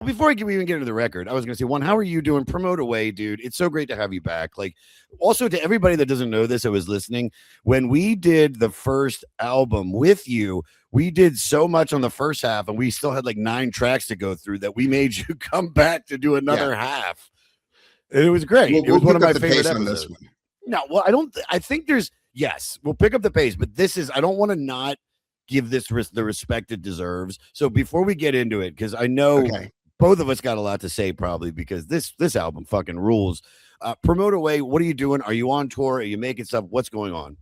Before I even get into the record, I was going to say, one, how are you doing? Promote away, dude. It's so great to have you back. Like, also to everybody that doesn't know this, I was listening when we did the first album with you. We did so much on the first half, and we still had like 9 tracks to go through that we made you come back to do another half. And it was great. It was one of my favorite episodes. No, well, I think yes, we'll pick up the pace, but I don't want to not give this the respect it deserves. So before we get into it, because I know both of us got a lot to say probably because this album fucking rules. Promote away. What are you doing? Are you on tour? Are you making stuff? What's going on?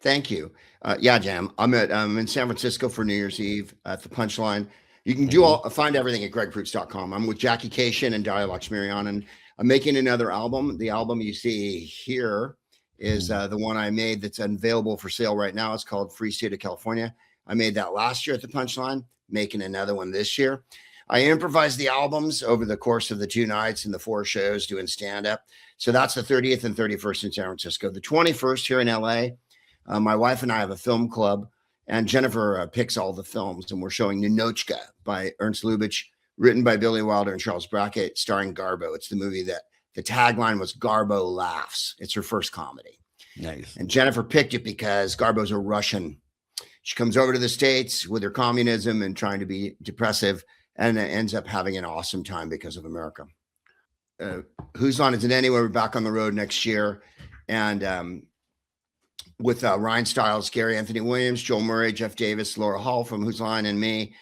Thank you. Yeah, Jam. I'm in San Francisco for New Year's Eve at the Punchline. You can find everything at gregproops.com. I'm with Jackie Cation and Daria Lakshmirian, and I'm making another album. The album you see here is the one I made that's available for sale right now. It's called Free State of California. I made that last year at the Punchline, making another one this year. I improvised the albums over the course of the 2 nights and the 4 shows doing stand-up. So that's the 30th and 31st in San Francisco. The 21st here in LA, my wife and I have a film club, and Jennifer picks all the films, and we're showing Ninotchka by Ernst Lubitsch, written by Billy Wilder and Charles Brackett, starring Garbo. It's the movie that the tagline was Garbo Laughs. It's her first comedy. Nice. And Jennifer picked it because Garbo's a Russian. She comes over to the States with her communism and trying to be depressive, and ends up having an awesome time because of America. Who's Line Is It Anyway? We're back on the road next year. And with Ryan Stiles, Gary Anthony Williams, Joel Murray, Jeff Davis, Laura Hall from Who's Line, and me.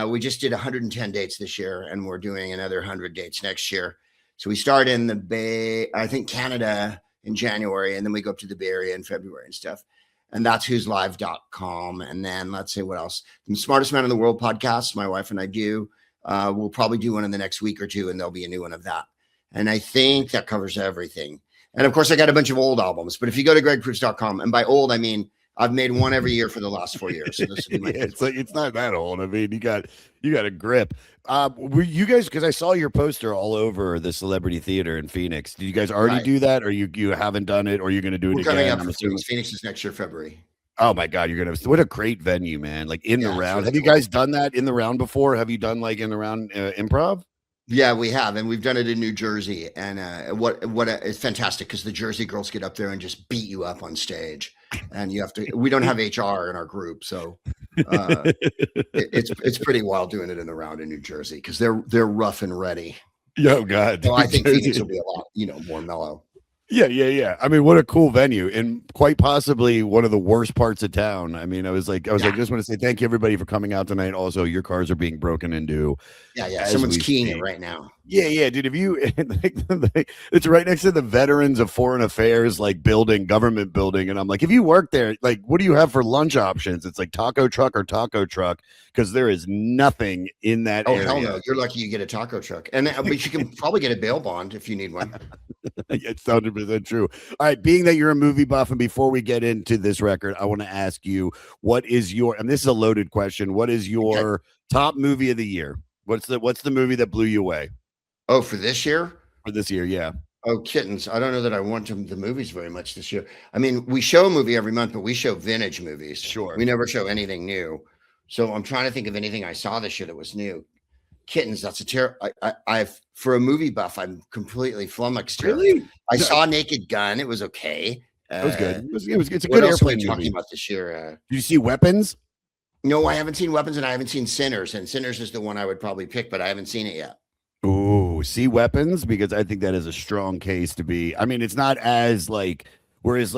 We just did 110 dates this year, and we're doing another 100 dates next year. So we start in the Bay, I think Canada in January, and then we go up to the Bay Area in February and stuff. And that's who'slive.com. And then let's see what else. The Smartest Man in the World podcast, my wife and I do. We'll probably do one in the next week or 2, and there'll be a new one of that. And I think that covers everything. And of course, I got a bunch of old albums. But if you go to gregproops.com, and by old, I mean I've made one every year for the last 4 years. So this it's not that old. I mean, you got a grip. Were you guys, because I saw your poster all over the Celebrity Theater in Phoenix. Did you guys already do that, or you haven't done it, or you're going to do it again? Coming up for Phoenix is next year, February. Oh my God, you're gonna! What a great venue, man! Like in the round. Have you guys done that in the round before? Have you done like in the round improv? Yeah, we have, and we've done it in New Jersey, and it's fantastic because the Jersey girls get up there and just beat you up on stage, and you have to. We don't have HR in our group, so it's pretty wild doing it in the round in New Jersey because they're rough and ready. Oh God! So I think Phoenix will be a lot, more mellow. Yeah. I mean, what a cool venue, and quite possibly one of the worst parts of town. I mean, I was like, I just want to say thank you everybody for coming out tonight. Also, your cars are being broken into. Yeah. Someone's keying it right now. Yeah, dude. If you, it's right next to the Veterans of Foreign Affairs government building, and I'm like, if you work there, like, what do you have for lunch options? It's like taco truck, because there is nothing in that area. Hell no! You're lucky you get a taco truck, but you can probably get a bail bond if you need one. It's 100% true. All right, being that you're a movie buff, and before we get into this record, I want to ask you, what is your, and this is a loaded question, what is your top movie of the year? What's the movie that blew you away? Oh, for this year? For this year, yeah. Oh, Kittens. I don't know that I want the movies very much this year. I mean, we show a movie every month, but we show vintage movies. Sure. We never show anything new. So I'm trying to think of anything I saw this year that was new. Kittens, that's a terrible. I've for a movie buff, I'm completely flummoxed here. Really? I saw Naked Gun. It was okay. It was good. It's a what good else airplane are we talking movie. about this year? Did you see Weapons? No, I haven't seen Weapons, and I haven't seen Sinners. And Sinners is the one I would probably pick, but I haven't seen it yet. Ooh, see Weapons, because I think that is a strong case to be. I mean, it's not as whereas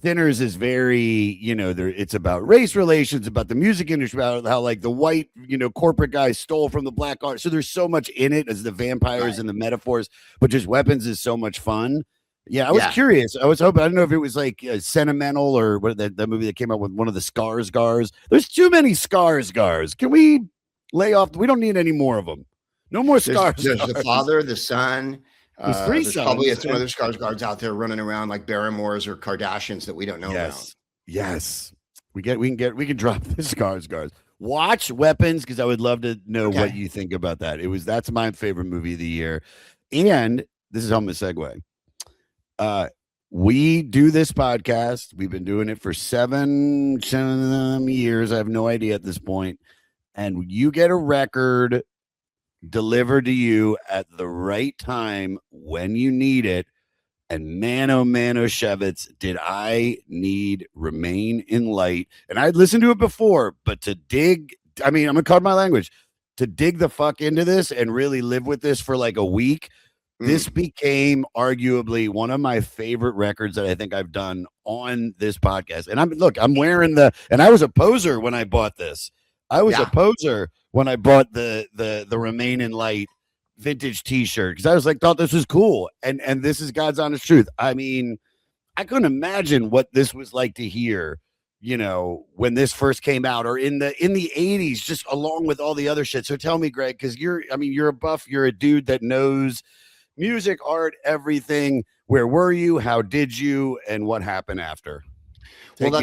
Sinners is very, it's about race relations, about the music industry, about how the white, corporate guys stole from the black art. So there's so much in it as the vampires and the metaphors, but just Weapons is so much fun. Yeah, I was curious. I was hoping, I don't know if it was sentimental or what that movie that came out with one of the Skarsgårds. There's too many Skarsgårds. Can we lay off? We don't need any more of them. No more Skarsgårds. There's the father, the son. There's 3 there's sons. Probably some other Skarsgårds out there running around like Barrymores or Kardashians that we don't know about. Yes. We can drop the Skarsgårds. Watch Weapons, because I would love to know what you think about that. That's my favorite movie of the year. And this is how I'm gonna segue. We do this podcast. We've been doing it for 7 years. I have no idea at this point. And you get a record delivered to you at the right time when you need it. And man, oh man, oh Shevitz, did I need Remain in Light? And I'd listened to it before, but to dig, I mean, I'm gonna cut my language, to dig the fuck into this and really live with this for like a week. This became arguably one of my favorite records that I think I've done on this podcast. And I'm wearing and I was a poser when I bought this. I was a poser when I bought the Remain in Light vintage t-shirt because I was like, thought this was cool. And this is God's honest truth. I mean, I couldn't imagine what this was like to hear, you know, when this first came out or in the 80s, just along with all the other shit. So tell me, Greg, because you're a buff, you're a dude that knows music, art, everything. Where were you? How did you? And what happened after? Well,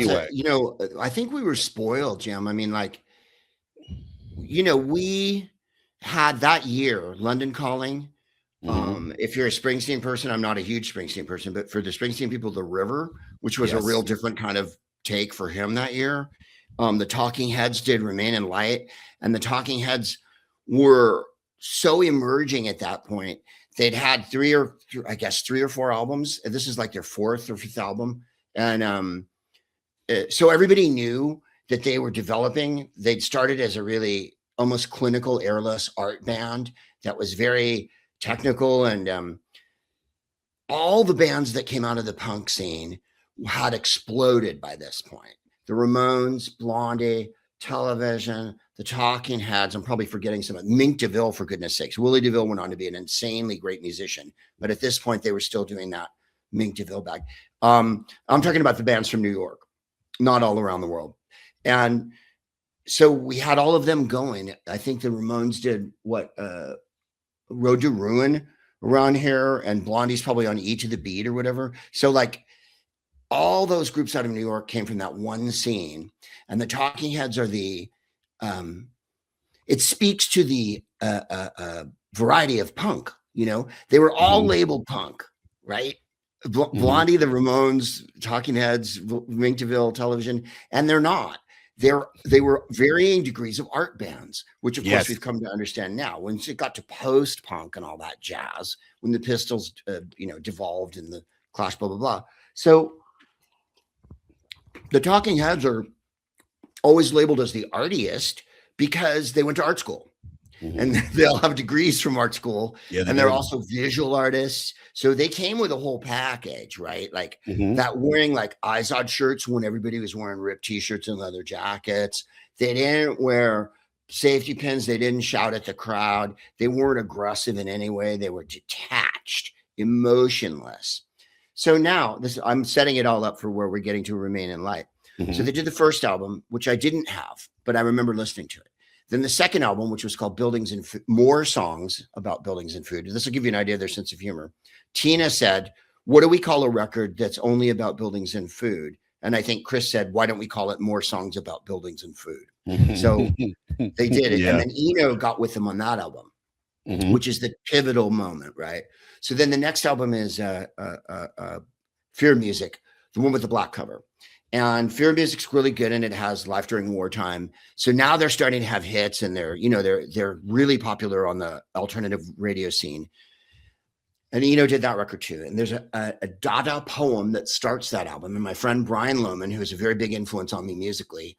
I think we were spoiled, Jim. I mean, like, you know, we had that year, London Calling. If you're a Springsteen person, I'm not a huge Springsteen person, but for the Springsteen people, The River, which was a real different kind of take for him that year. The Talking Heads did Remain in Light, and the Talking Heads were so emerging at that point. They'd had three or four albums. This is like their fourth or fifth album. And so everybody knew that they were developing. They'd started as a really almost clinical airless art band that was very technical. And all the bands that came out of the punk scene had exploded by this point. The Ramones, Blondie, Television, the Talking Heads. I'm probably forgetting some. Mink DeVille, for goodness sakes. Willie DeVille went on to be an insanely great musician, but at this point they were still doing that Mink DeVille bag. I'm talking about the bands from New York, not all around the world. And so we had all of them going. I think the Ramones did Road to Ruin around here, and Blondie's probably on E to the Beat or whatever. So like all those groups out of New York came from that one scene. And the Talking Heads are it speaks to the variety of punk, you know. They were all labeled punk, right? Blondie, the Ramones, Talking Heads, Mink DeVille, Television, and they're not. They were varying degrees of art bands, which of course we've come to understand now. When it got to post-punk and all that jazz, when the Pistols, devolved in the Clash, blah, blah, blah. So the Talking Heads are always labeled as the artiest because they went to art school. And they'll have degrees from art school. Yeah, and they're also visual artists. So they came with a whole package, right? Like that wearing like Izod shirts when everybody was wearing ripped t-shirts and leather jackets. They didn't wear safety pins. They didn't shout at the crowd. They weren't aggressive in any way. They were detached, emotionless. So now I'm setting it all up for where we're getting to Remain in Light. So they did the first album, which I didn't have, but I remember listening to it. Then the second album, which was called Buildings and Food, more songs about buildings and food. This will give you an idea of their sense of humor. Tina said, what do we call a record that's only about buildings and food? And I think Chris said, why don't we call it More Songs About Buildings and Food? So they did it. Yeah. And then Eno got with them on that album, which is the pivotal moment, right? So then the next album is Fear Music, the one with the black cover. And Fear Music's really good, and it has Life During Wartime. So now they're starting to have hits, and they're really popular on the alternative radio scene. And Eno did that record too. And there's a Dada poem that starts that album. And my friend Brian Lohman, who is a very big influence on me musically,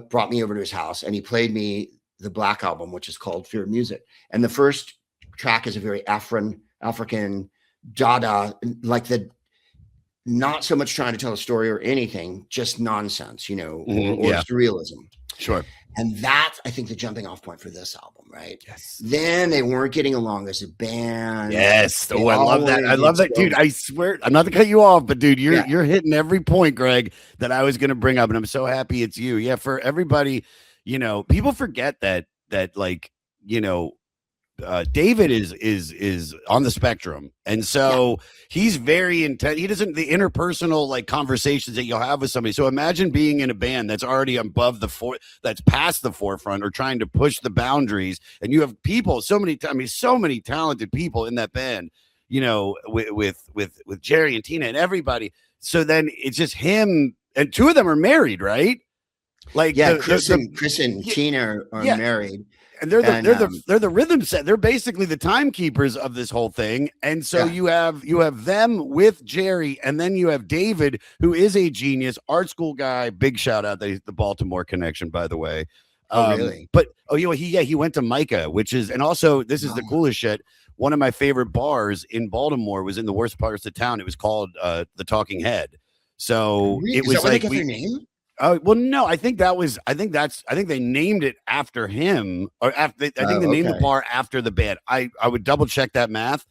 brought me over to his house, and he played me the Black Album, which is called Fear Music. And the first track is a very African Dada, like not so much trying to tell a story or anything, just nonsense, or surrealism. Sure. And that's, I think, the jumping off point for this album, right? Yes. Then they weren't getting along as a band. Yes. Oh, I love that. I love that, dude. I swear, I'm not to cut you off, but dude, you're hitting every point, Greg, that I was going to bring up, and I'm so happy it's you. Yeah. For everybody, people forget that like, David is on the spectrum, and so he's very intense. He doesn't the interpersonal like conversations that you'll have with somebody. So imagine being in a band that's already above that's past the forefront or trying to push the boundaries, and you have people, so many talented people in that band, with Jerry and Tina and everybody. So then it's just him, and two of them are married, right? Like Chris and Tina are married. And they're the And they're the rhythm set. They're basically the timekeepers of this whole thing. And so you have them with Jerry, and then you have David, who is a genius, art school guy. Big shout out the Baltimore connection, by the way. really? But he went to Micah, which is, and also this is the coolest shit. One of my favorite bars in Baltimore was in the worst parts of town. It was called the Talking Head. So Really? it was Is that where like they get their name? Oh well, no, I think they named it after him, or after. I think they named the bar after the band. I would double check that math,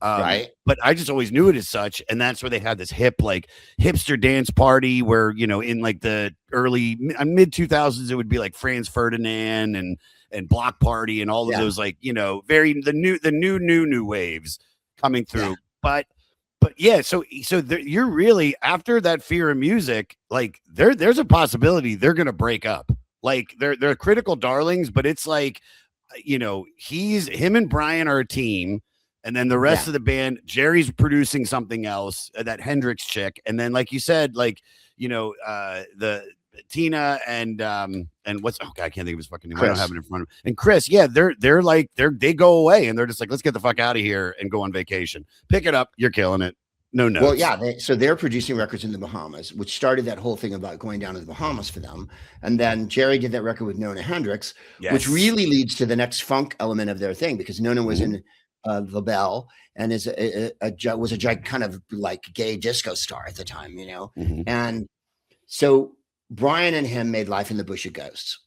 Right. But I just always knew it as such, and that's where they had this hipster dance party where in like the early mid 2000s it would be like Franz Ferdinand and Block Party and all of those very the new waves coming through, But yeah, so you're really, after that Fear of Music, like there's a possibility they're gonna break up. Like they're critical darlings, but it's like, him and Brian are a team, and then the rest of the band, Jerry's producing something else, that Hendrix chick, and then like you said, the Tina and what's I can't think of his fucking name. Chris. I don't have it in front of me. And Chris, they go away and they're just like, let's get the fuck out of here and go on vacation. Pick it up, you're killing it. No notes. Well, yeah. So they're producing records in the Bahamas, which started that whole thing about going down to the Bahamas for them. And then Jerry did that record with Nona Hendrix, which really leads to the next funk element of their thing, because Nona was in La Belle and was a kind of like gay disco star at the time, And so Brian and him made Life in the Bush of Ghosts.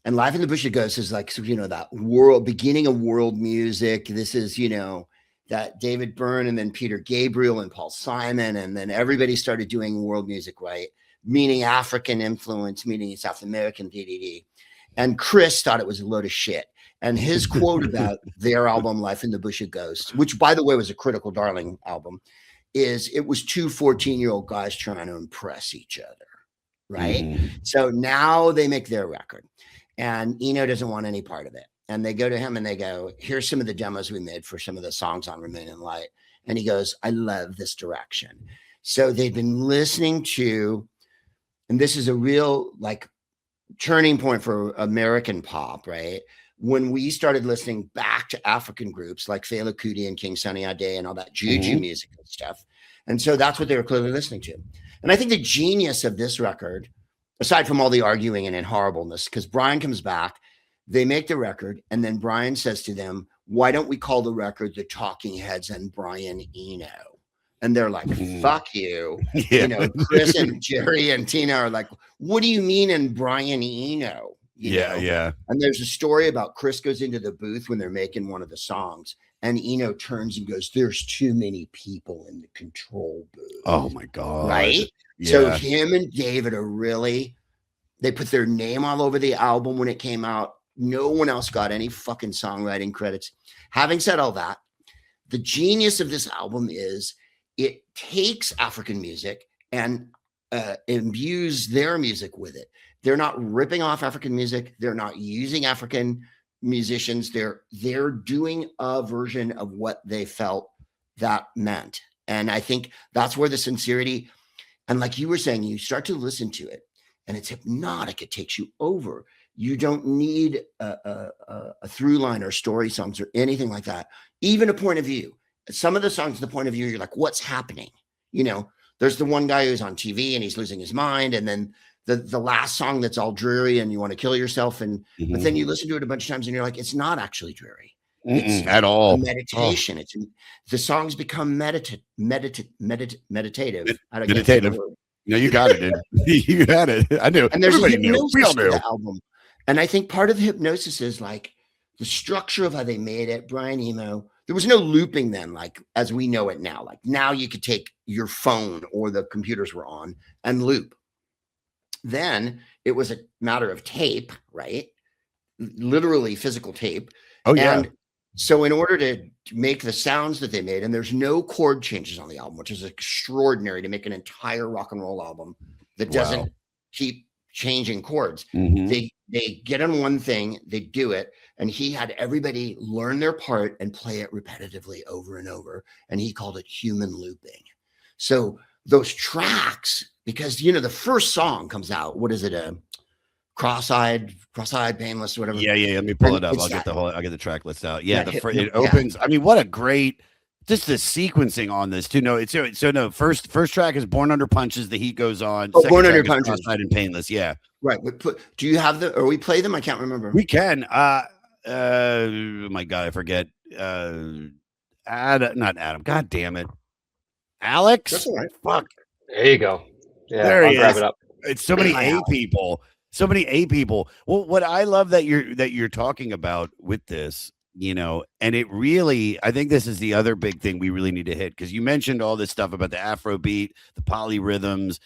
And Life in the Bush of Ghosts is like, that beginning of world music. This is, that David Byrne and then Peter Gabriel and Paul Simon. And then everybody started doing world music, right? Meaning African influence, meaning South American, DDD. And Chris thought it was a load of shit. And his quote about their album, Life in the Bush of Ghosts, which by the way was a critical darling album, is it was two 14-year-old guys trying to impress each other. Right. So now they make their record and Eno doesn't want any part of it. And they go to him and they go, here's some of the demos we made for some of the songs on Remain in Light. And he goes, I love this direction. So they've been listening to, and this is a real like turning point for American pop, right? When we started listening back to African groups like Fela Kuti and King Sunny Ade and all that juju music and stuff. And so that's what they were clearly listening to. And I think the genius of this record, aside from all the arguing and horribleness, because Brian comes back, they make the record, and then Brian says to them, why don't we call the record The Talking Heads and Brian Eno? And they're like, fuck you. Chris and Jerry and Tina are like, what do you mean in Brian Eno? Yeah. And there's a story about Chris goes into the booth when they're making one of the songs, and Eno turns and goes, there's too many people in the control booth. Oh my God. Right? Yeah. So him and David are really, they put their name all over the album when it came out. No one else got any fucking songwriting credits. Having said all that, the genius of this album is it takes African music and imbues their music with it. They're not ripping off African music. They're not using African musicians. They're doing a version of what they felt that meant. And I think that's where the sincerity, and like you were saying, you start to listen to it and it's hypnotic. It takes you over. You don't need a through line or story songs or anything like that. Even a point of view. Some of the songs, the point of view, you're like, what's happening? There's the one guy who's on TV and he's losing his mind. And then the last song that's all dreary and you want to kill yourself. But then you listen to it a bunch of times and you're like, it's not actually dreary. It's at all. Meditation. It's the songs become meditative. Meditative. No, you got it, dude. You had it. I knew. And there's everybody knew. We all knew. The album. And I think part of the hypnosis is like the structure of how they made it. Brian Eno, there was no looping then, like as we know it now. Like now you could take your phone or the computers were on and loop. Then it was a matter of tape, right? Literally physical tape. Oh, yeah. And so in order to make the sounds that they made, and there's no chord changes on the album, which is extraordinary to make an entire rock and roll album that doesn't keep changing chords. They get on one thing, they do it, and he had everybody learn their part and play it repetitively over and over, and he called it human looping. So those tracks, because the first song comes out, what is it, cross-eyed, painless, whatever. Yeah. Let me pull And it up. it's that, I'll get the track list out. Yeah, it yeah. opens. I mean, what a great just the sequencing on this too. No, it's so no. First track is Born Under Punches. The heat goes on. Oh, Second Born track Under is Punches. Cross-eyed and Painless. Yeah, right. Do you have or we play them? I can't remember. we can. Oh my God, I forget. Not Adam. God damn it, Alex. That's all right. Fuck. There you go. Yeah, There I'll he grab is. it up. It's so many A people. So many A people. Well, what I love that you're talking about with this, and it really, I think this is the other big thing we really need to hit, because you mentioned all this stuff about the Afro beat, the polyrhythms.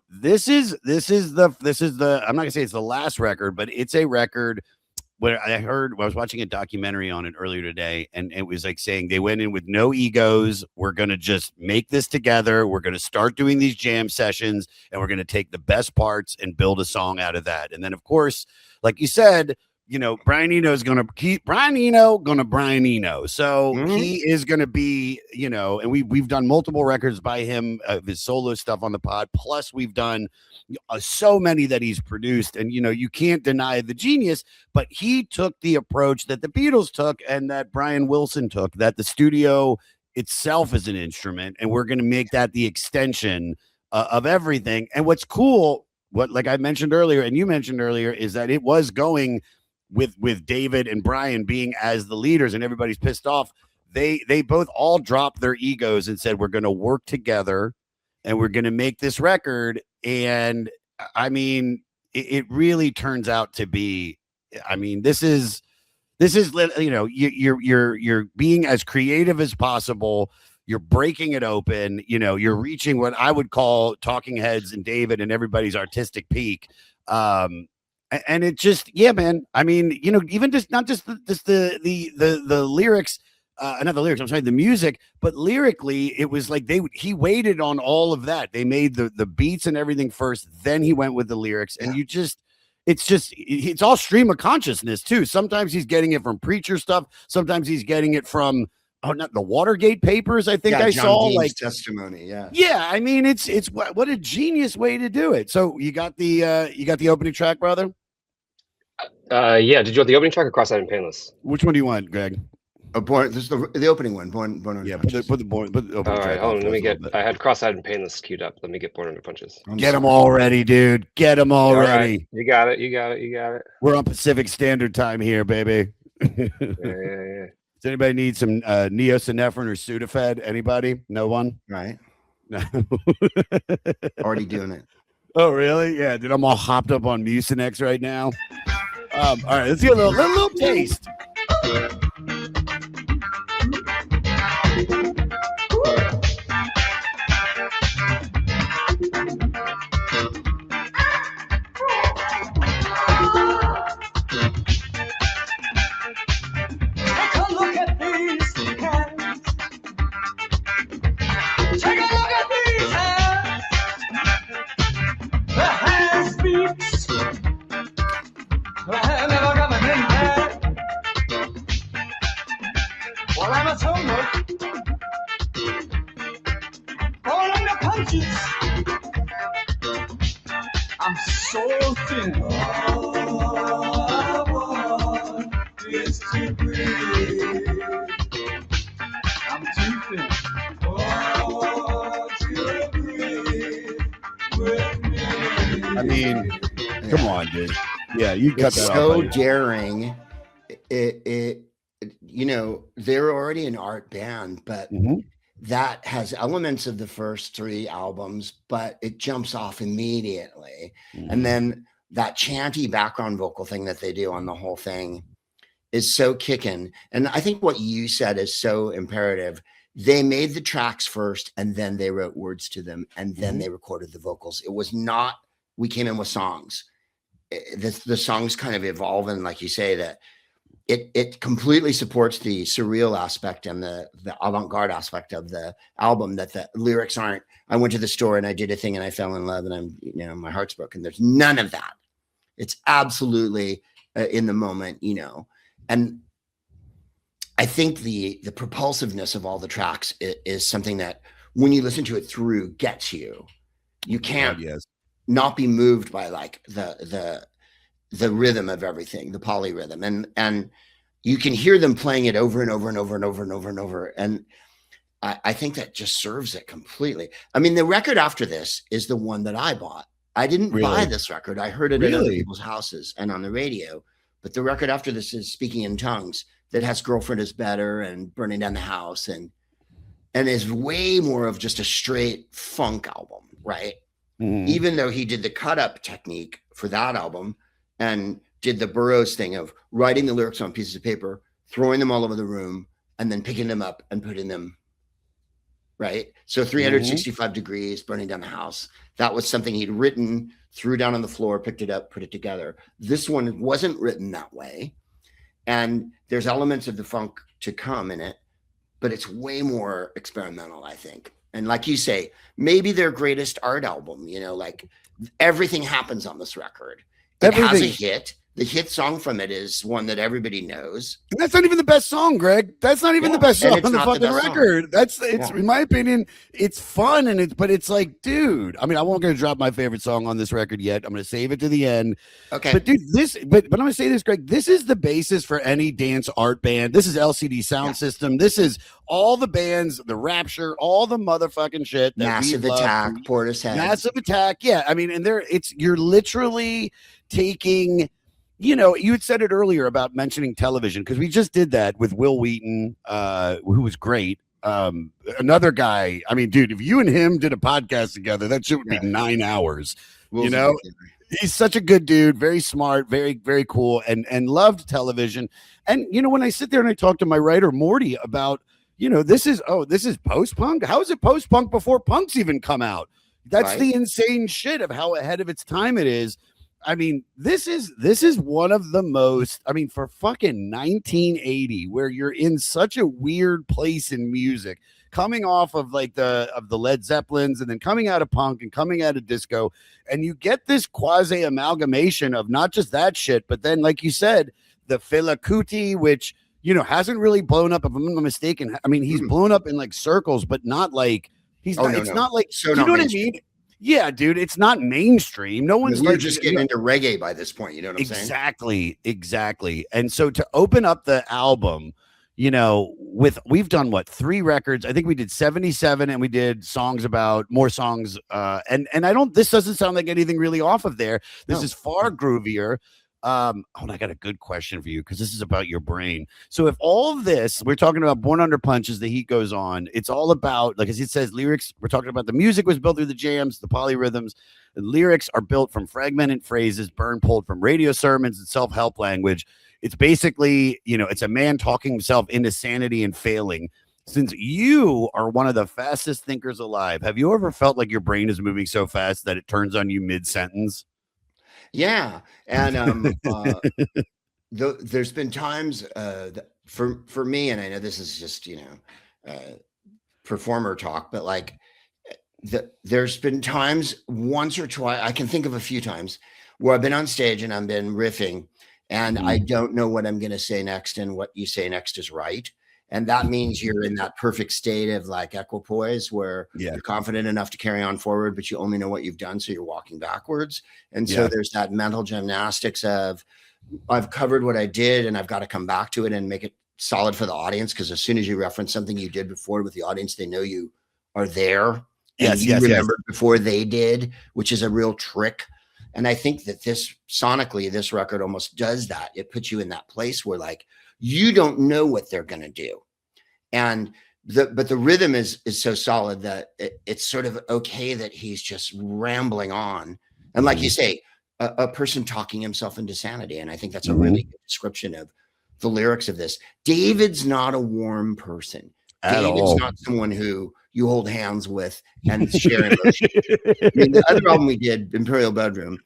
This is the, I'm not gonna say it's the last record, but it's a record where I was watching a documentary on it earlier today, and it was like saying they went in with no egos. We're going to just make this together. We're going to start doing these jam sessions, and we're going to take the best parts and build a song out of that. And then, of course, like you said, Brian Eno is going to keep Brian Eno. So he is going to be, and we've done multiple records by him, his solo stuff on the pod. Plus we've done so many that he's produced, and, you can't deny the genius, but he took the approach that the Beatles took and that Brian Wilson took, that the studio itself is an instrument, and we're going to make that the extension of everything. And what's cool, like I mentioned earlier, and you mentioned earlier, is that it was going with David and Brian being as the leaders, and everybody's pissed off. They both all dropped their egos and said, we're going to work together and we're going to make this record. And I mean, it really turns out to be, I mean, this is, you're being as creative as possible. You're breaking it open. You're reaching what I would call Talking Heads and David and everybody's artistic peak. And it just, yeah, man. I mean, even just not just the lyrics, not the lyrics, I'm sorry, the music, but lyrically, it was like he waited on all of that. They made the beats and everything first, then he went with the lyrics, and it's all stream of consciousness too. Sometimes he's getting it from preacher stuff. Sometimes he's getting it from not the Watergate papers. I think I John saw Dean's testimony. Yeah. Yeah. I mean, it's what a genius way to do it. So you got the opening track, brother. Yeah. Did you want the opening track or Cross-eyed and Painless? Which one do you want, Greg? This is the opening one. Born Under Punches. Put the opening All right, hold on. Let me get. I had Cross-eyed and Painless queued up. Let me get Born Under Punches. Get them all ready, dude. Get them all ready. Right. You got it. We're on Pacific Standard Time here, baby. Yeah. Does anybody need some neosynephrine or Sudafed? Anybody? No one? Right. No. Already doing it. Oh, really? Yeah, dude. I'm all hopped up on Mucinex right now. All right, let's get a little taste. I'm so thin. All I want is to breathe. I'm too thin. Oh, to breathe with me. I mean, come on, dude. Yeah, you cut It's that so off. daring. They're already an art band, but that has elements of the first three albums, but it jumps off immediately. And then that chanty background vocal thing that they do on the whole thing is so kicking. And I think what you said is so imperative. They made the tracks first, and then they wrote words to them, and then they recorded the vocals. It was not, we came in with songs. The songs kind of evolve, and like you say, that it completely supports the surreal aspect and the avant-garde aspect of the album, that the lyrics aren't, I went to the store and I did a thing and I fell in love and my heart's broken. There's none of that. It's absolutely in the moment, and I think the propulsiveness of all the tracks is something that when you listen to it through gets you. You can't not be moved by like the the rhythm of everything, the polyrhythm, and you can hear them playing it over and over and over and over and over and over. And I think that just serves it completely. I mean, the record after this is the one that I bought. I didn't buy this record. I heard it at other people's houses and on the radio. But the record after this is Speaking in Tongues, that has Girlfriend is Better and Burning Down the House, and is way more of just a straight funk album, right? Mm-hmm. Even though he did the cut up technique for that album and did the Burroughs thing of writing the lyrics on pieces of paper, throwing them all over the room, and then picking them up and putting them, right? So 365 degrees, Burning Down the House. That was something he'd written, threw down on the floor, picked it up, put it together. This one wasn't written that way. And there's elements of the funk to come in it, but it's way more experimental, I think. And like you say, maybe their greatest art album, you know, like everything happens on this record. It has a hit. The hit song from it is one that everybody knows. And that's not even the best song, Greg. That's not even the best song on the fucking record. It's in my opinion, it's fun but it's like, dude, I mean, I won't gonna drop my favorite song on this record yet. I'm gonna save it to the end. Okay. But dude, but I'm gonna say this, Greg, this is the basis for any dance art band. This is LCD Sound System. This is all the bands, the Rapture, all the motherfucking shit. Massive Attack, Portishead. Massive Attack. Yeah. I mean, and you're literally taking, you know, you had said it earlier about mentioning television, because we just did that with Will Wheaton, who was great. Another guy, I mean, dude, if you and him did a podcast together, that shit would be 9 hours. Will's, you know, he's such a good dude, very smart, very, very cool, and loved television. And, you know, when I sit there and I talk to my writer, Morty, about, you know, this is post-punk. How is it post-punk before punk's even come out? That's the insane shit of how ahead of its time it is. I mean, this is one of the most, I mean, for fucking 1980, where you're in such a weird place in music, coming off of like the Led Zeppelins, and then coming out of punk and coming out of disco, and you get this quasi amalgamation of not just that shit, but then, like you said, the Fela Kuti, which, you know, hasn't really blown up, if I'm not mistaken. I mean, he's blown up in like circles, but not like not like, so you know what I mean? Yeah, dude, it's not mainstream. No one's like, just getting into reggae by this point. You know what I'm saying? Exactly. And so to open up the album, you know, we've done what, 3 records? I think we did 77, and we did more songs. And this doesn't sound like anything really off of there. This is far groovier. And I got a good question for you, because this is about your brain. So if all of this, we're talking about Born Under Punches, The Heat Goes On, it's all about, like, as it says, lyrics. We're talking about the music was built through the jams, the polyrhythms. The lyrics are built from fragmented phrases, Byrne pulled from radio sermons and self-help language. It's basically, you know, it's a man talking himself into sanity and failing. Since you are one of the fastest thinkers alive, have you ever felt like your brain is moving so fast that it turns on you mid-sentence? Yeah. And there's been times for me, and I know this is just, you know, performer talk, but like there's been times, once or twice, I can think of a few times, where I've been on stage and I've been riffing, and I don't know what I'm going to say next, and what you say next is right. And that means you're in that perfect state of like equipoise, where you're confident enough to carry on forward, but you only know what you've done, so you're walking backwards. And so there's that mental gymnastics of, I've covered what I did, and I've got to come back to it and make it solid for the audience, because as soon as you reference something you did before with the audience, they know you are there. You remembered before they did, which is a real trick. And I think that sonically, this record almost does that. It puts you in that place where, like, you don't know what they're going to do. But the rhythm is so solid that it's sort of okay that he's just rambling on. And like you say, a person talking himself into sanity. And I think that's a really good description of the lyrics of this. David's not a warm person. David's not someone who you hold hands with and share emotion. I mean, the other album we did, Imperial Bedroom,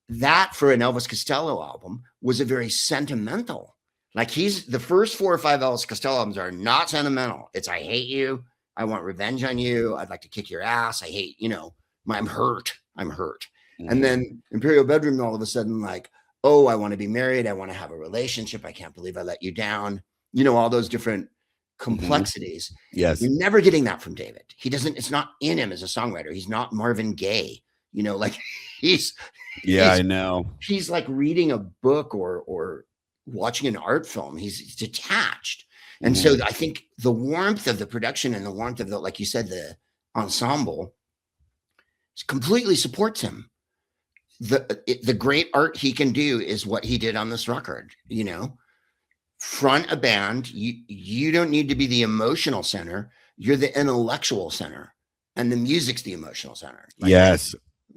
that for an Elvis Costello album was a very sentimental. Like, the first 4 or 5 Elvis Costello albums are not sentimental. It's, I hate you. I want revenge on you. I'd like to kick your ass. I hate, you know, I'm hurt. And then Imperial Bedroom, all of a sudden, like, oh, I want to be married. I want to have a relationship. I can't believe I let you down. You know, all those different complexities. Yes. You're never getting that from David. He doesn't, it's not in him as a songwriter. He's not Marvin Gaye. like he's Yeah, he's, I know. he's like reading a book or watching an art film. He's detached. And so I think the warmth of the production and the warmth of the, like you said, the ensemble completely supports him. The great art he can do is what he did on this record, front a band. You don't need to be the emotional center. You're the intellectual center, and the music's the emotional center. Like, yes.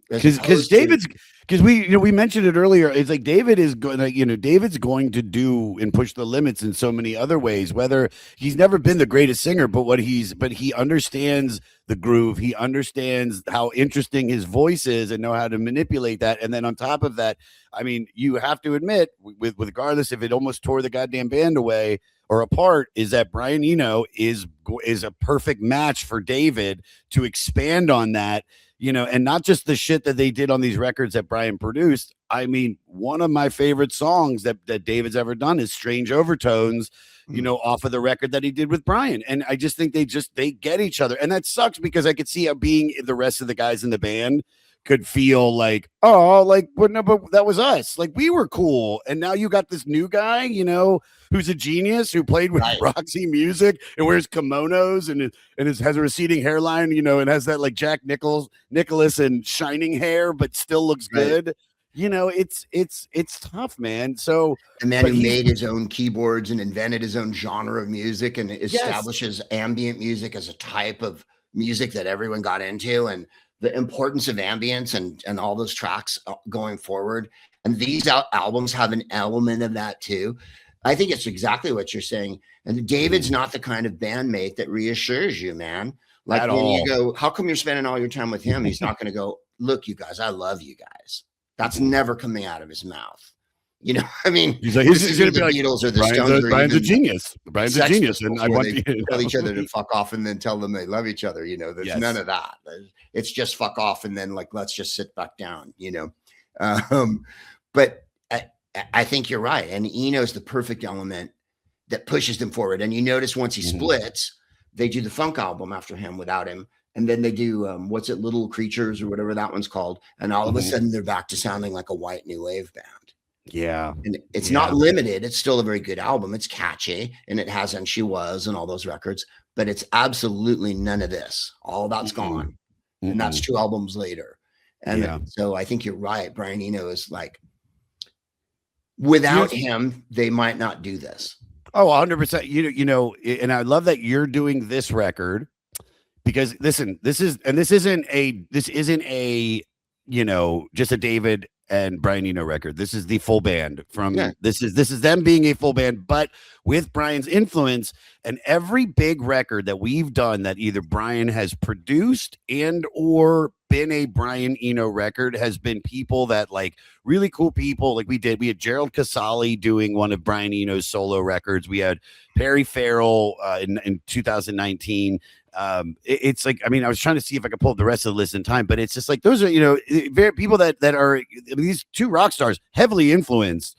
Because David's, because we mentioned it earlier. It's like David is going to, David's going to do and push the limits in so many other ways. Whether he's never been the greatest singer, but he understands the groove. He understands how interesting his voice is and know how to manipulate that. And then on top of that, I mean, you have to admit, with regardless if it almost tore the goddamn band away or apart, is that Brian Eno is a perfect match for David to expand on that. And not just the shit that they did on these records that Brian produced. I mean, one of my favorite songs that David's ever done is Strange Overtones, off of the record that he did with Brian. And I just think they get each other. And that sucks because I could see how being the rest of the guys in the band could feel like, oh, like, but no, but that was us. Like, we were cool. And now you got this new guy, who's a genius, who played with Roxy Music and wears kimonos and has a receding hairline, and has that like Jack Nicholas and shining hair, but still looks good. It's tough, man. So the man who made his own keyboards and invented his own genre of music and establishes ambient music as a type of music that everyone got into, and the importance of ambience and all those tracks going forward. And these albums have an element of that too. I think it's exactly what you're saying. And David's not the kind of bandmate that reassures you, man. Like when you go, how come you're spending all your time with him? He's not going to go, look, you guys, I love you guys. That's never coming out of his mouth. I mean, he's going to be the like, Beatles or the Stones. Brian's a genius. Brian's a genius. And I want to tell each other to fuck off and then tell them they love each other. There's none of that. It's just fuck off. And then like, let's just sit back down, but I think you're right. And Eno's the perfect element that pushes them forward. And you notice once he splits, they do the funk album after him without him. And then they do, Little Creatures or whatever that one's called. And all of a sudden they're back to sounding like a white new wave band. Yeah. And it's not limited. It's still a very good album. It's catchy and it has And She Was and all those records, but it's absolutely none of this. All that's gone. And that's 2 albums later. And so I think you're right. Brian Eno is like, without him, they might not do this. Oh, 100%. And I love that you're doing this record because listen, this isn't a, just a David and Brian Eno record. This is the full band this is them being a full band, but with Brian's influence. And every big record that we've done that either Brian has produced and or been a Brian Eno record has been people that like really cool people. Like we had Gerald Casale doing one of Brian Eno's solo records. We had Perry Farrell in 2019. It's like, I mean, I was trying to see if I could pull up the rest of the list in time, but it's just like, those are, very people that are these 2 rock stars heavily influenced,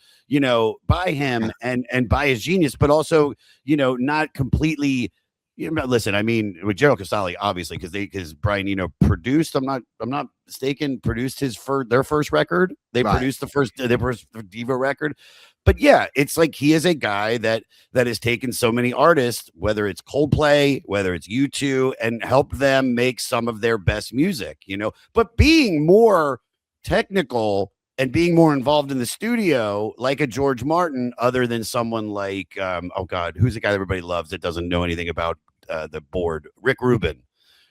by him and by his genius, but also, not completely, listen, I mean, with Gerald Casale, obviously, because Brian Eno produced, I'm not mistaken, produced their first record. They produced the first Devo record. But yeah, it's like he is a guy that has taken so many artists, whether it's Coldplay, whether it's U2, and helped them make some of their best music, but being more technical and being more involved in the studio, like a George Martin, other than someone like, who's the guy that everybody loves that doesn't know anything about the board? Rick Rubin,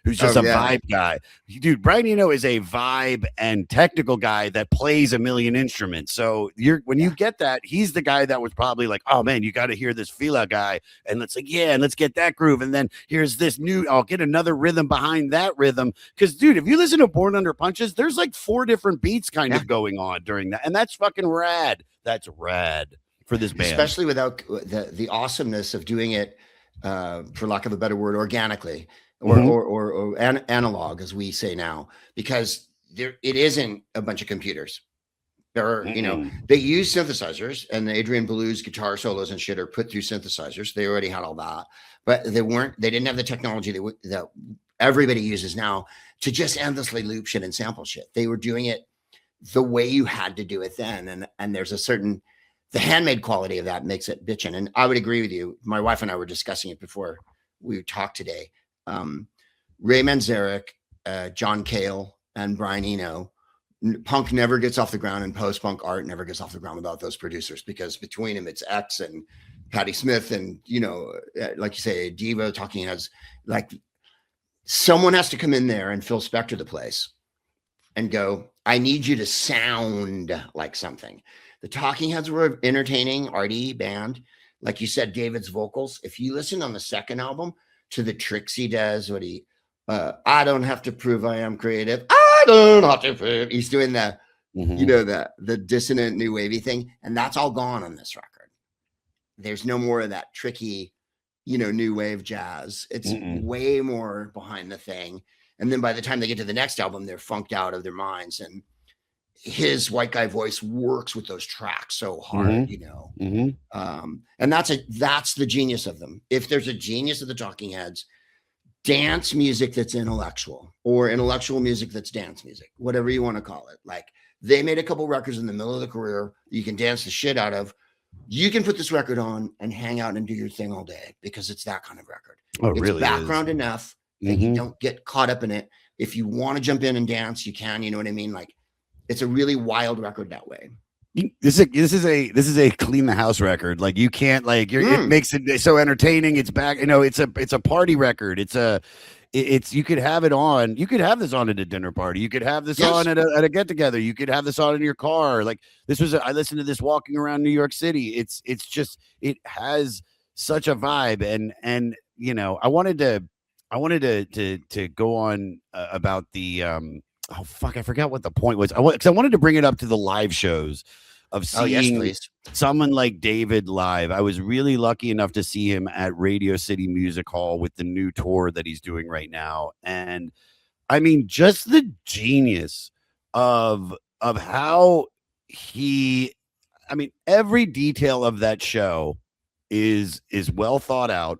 who's just a vibe guy. Dude, Brian Eno is a vibe and technical guy that plays a million instruments. So when you get that, he's the guy that was probably like, oh man, you got to hear this Fila guy. And let's get that groove. And then here's this I'll get another rhythm behind that rhythm. Cause dude, if you listen to Born Under Punches, there's like 4 different beats kind of going on during that. And that's fucking rad. That's rad for this band. Especially without the awesomeness of doing it, for lack of a better word, organically. Or analog, as we say now, because it isn't a bunch of computers. There are, they use synthesizers, and the Adrian Blue's guitar solos and shit are put through synthesizers. They already had all that, but they didn't have the technology that everybody uses now to just endlessly loop shit and sample shit. They were doing it the way you had to do it then. And there's a certain, the handmade quality of that makes it bitchin'. And I would agree with you. My wife and I were discussing it before we talked today. Ray Manzarek, John Cale, and Brian Eno, punk never gets off the ground, and post-punk art never gets off the ground without those producers, because between them it's X and Patti Smith and, like you say, Devo, Talking Heads. Like, someone has to come in there and Phil Spector the place and go, I need you to sound like something. The Talking Heads were entertaining, arty band. Like you said, David's vocals, if you listen on the second album to the tricks he does, I don't have to prove I am creative. I don't have to prove. He's doing the, the dissonant new wavy thing. And that's all gone on this record. There's no more of that tricky, new wave jazz. It's way more behind the thing. And then by the time they get to the next album, they're funked out of their minds. And his white guy voice works with those tracks so hard, and that's the genius of them. If there's a genius of the Talking Heads, dance music that's intellectual, or intellectual music that's dance music, whatever you want to call it. Like, they made a couple records in the middle of the career you can dance the shit out of. You can put this record on and hang out and do your thing all day, because it's that kind of record. Oh, it's really background enough that you don't get caught up in it. If you want to jump in and dance, you can. You know what I mean? Like, it's a really wild record that way. This is a clean the house record. Like, you can't, like, it makes it so entertaining. It's back, it's a party record. It's you could have it on. You could have this on at a dinner party. You could have this on at a get together. You could have this on in your car. Like, I listened to this walking around New York City. It's just, it has such a vibe. And I wanted to go on about the oh fuck, I forgot what the point was. Because I wanted to bring it up to the live shows of seeing someone like David live. I was really lucky enough to see him at Radio City Music Hall with the new tour that he's doing right now. And I mean, just the genius of how every detail of that show is well thought out,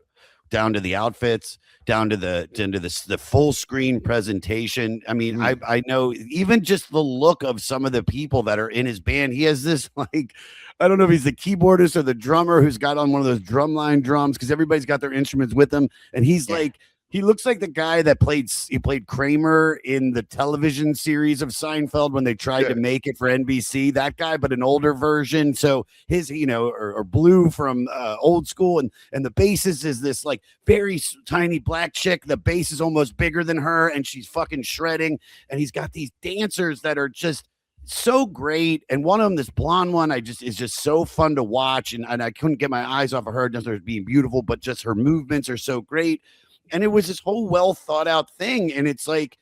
down to the outfits, down to the full screen presentation. I mean, I know even just the look of some of the people that are in his band. He has this, like, I don't know if he's the keyboardist or the drummer who's got on one of those drumline drums, because everybody's got their instruments with them. And he's like, he looks like the guy that played Kramer in the television series of Seinfeld when they tried to make it for NBC, that guy, but an older version. So his, or Blue from Old School. And the bassist is this, like, very tiny black chick. The bass is almost bigger than her, and she's fucking shredding. And he's got these dancers that are just so great. And one of them, this blonde one, is just so fun to watch. And I couldn't get my eyes off of her just as being beautiful, but just her movements are so great. And it was this whole well thought out thing. And it's like,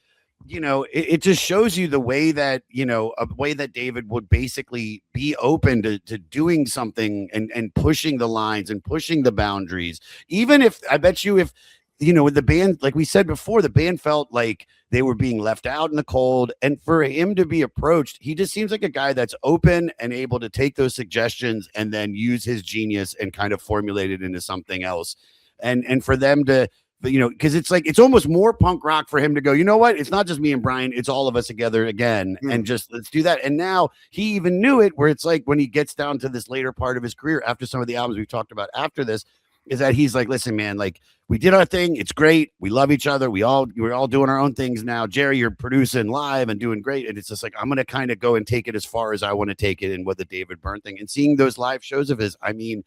it just shows you the way that, a way that David would basically be open to doing something and pushing the lines and pushing the boundaries. Even if, I bet you, if, with the band, like we said before, the band felt like they were being left out in the cold. And for him to be approached, he just seems like a guy that's open and able to take those suggestions and then use his genius and kind of formulate it into something else. And for them to, because it's like, it's almost more punk rock for him to go, you know what? It's not just me and Brian, it's all of us together again. And just, let's do that. And now he even knew it, where it's like, when he gets down to this later part of his career, after some of the albums we've talked about after this, is that he's like, listen, man, like, we did our thing. It's great. We love each other. We're all doing our own things now. Jerry, you're producing live and doing great. And it's just like, I'm going to kind of go and take it as far as I want to take it. And with the David Byrne thing and seeing those live shows of his, I mean,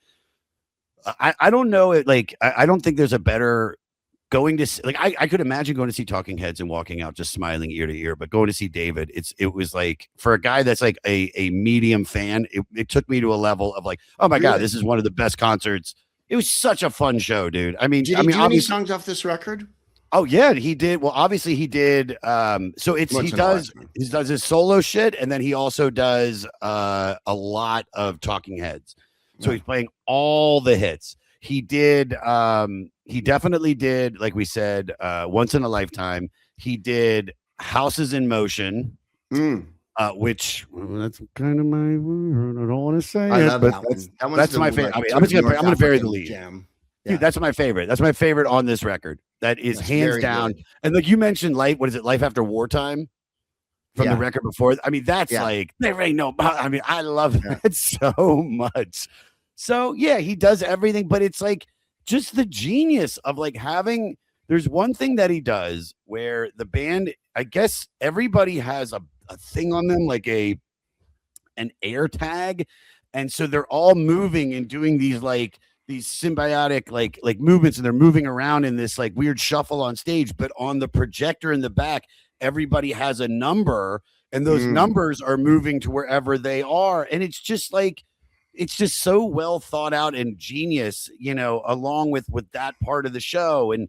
I don't know it. Like, I don't think there's a better going to, like, I could imagine going to see Talking Heads and walking out just smiling ear to ear, but going to see David, it was like, for a guy that's like a medium fan, it took me to a level of like, oh my God, this is one of the best concerts. It was such a fun show, dude. I mean, did he do any songs off this record? Oh yeah, he did. Well, obviously he did. So he does his solo shit, and then he also does a lot of Talking Heads. So he's playing all the hits. He did. He definitely did, like we said, Once in a Lifetime. He did Houses in Motion, which that's kind of my. I don't want to say I love but that one. That's my favorite. I mean, I'm going to bury the lead. Jam. Dude, that's my favorite. That's my favorite on this record. that is That's hands very down. good. And like you mentioned, what is it, Life After Wartime? From the Yeah. record before. I mean, that's Yeah. like, there ain't no, I mean, I love Yeah. that so much. So yeah, he does everything, but it's like just the genius of like having, there's one thing that he does where the band, I guess everybody has a thing on them, like an air tag. And so they're all moving and doing these symbiotic like movements, and they're moving around in this like weird shuffle on stage, but on the projector in the back, everybody has a number, and those numbers are moving to wherever they are. And it's just so well thought out and genius, along with that part of the show, and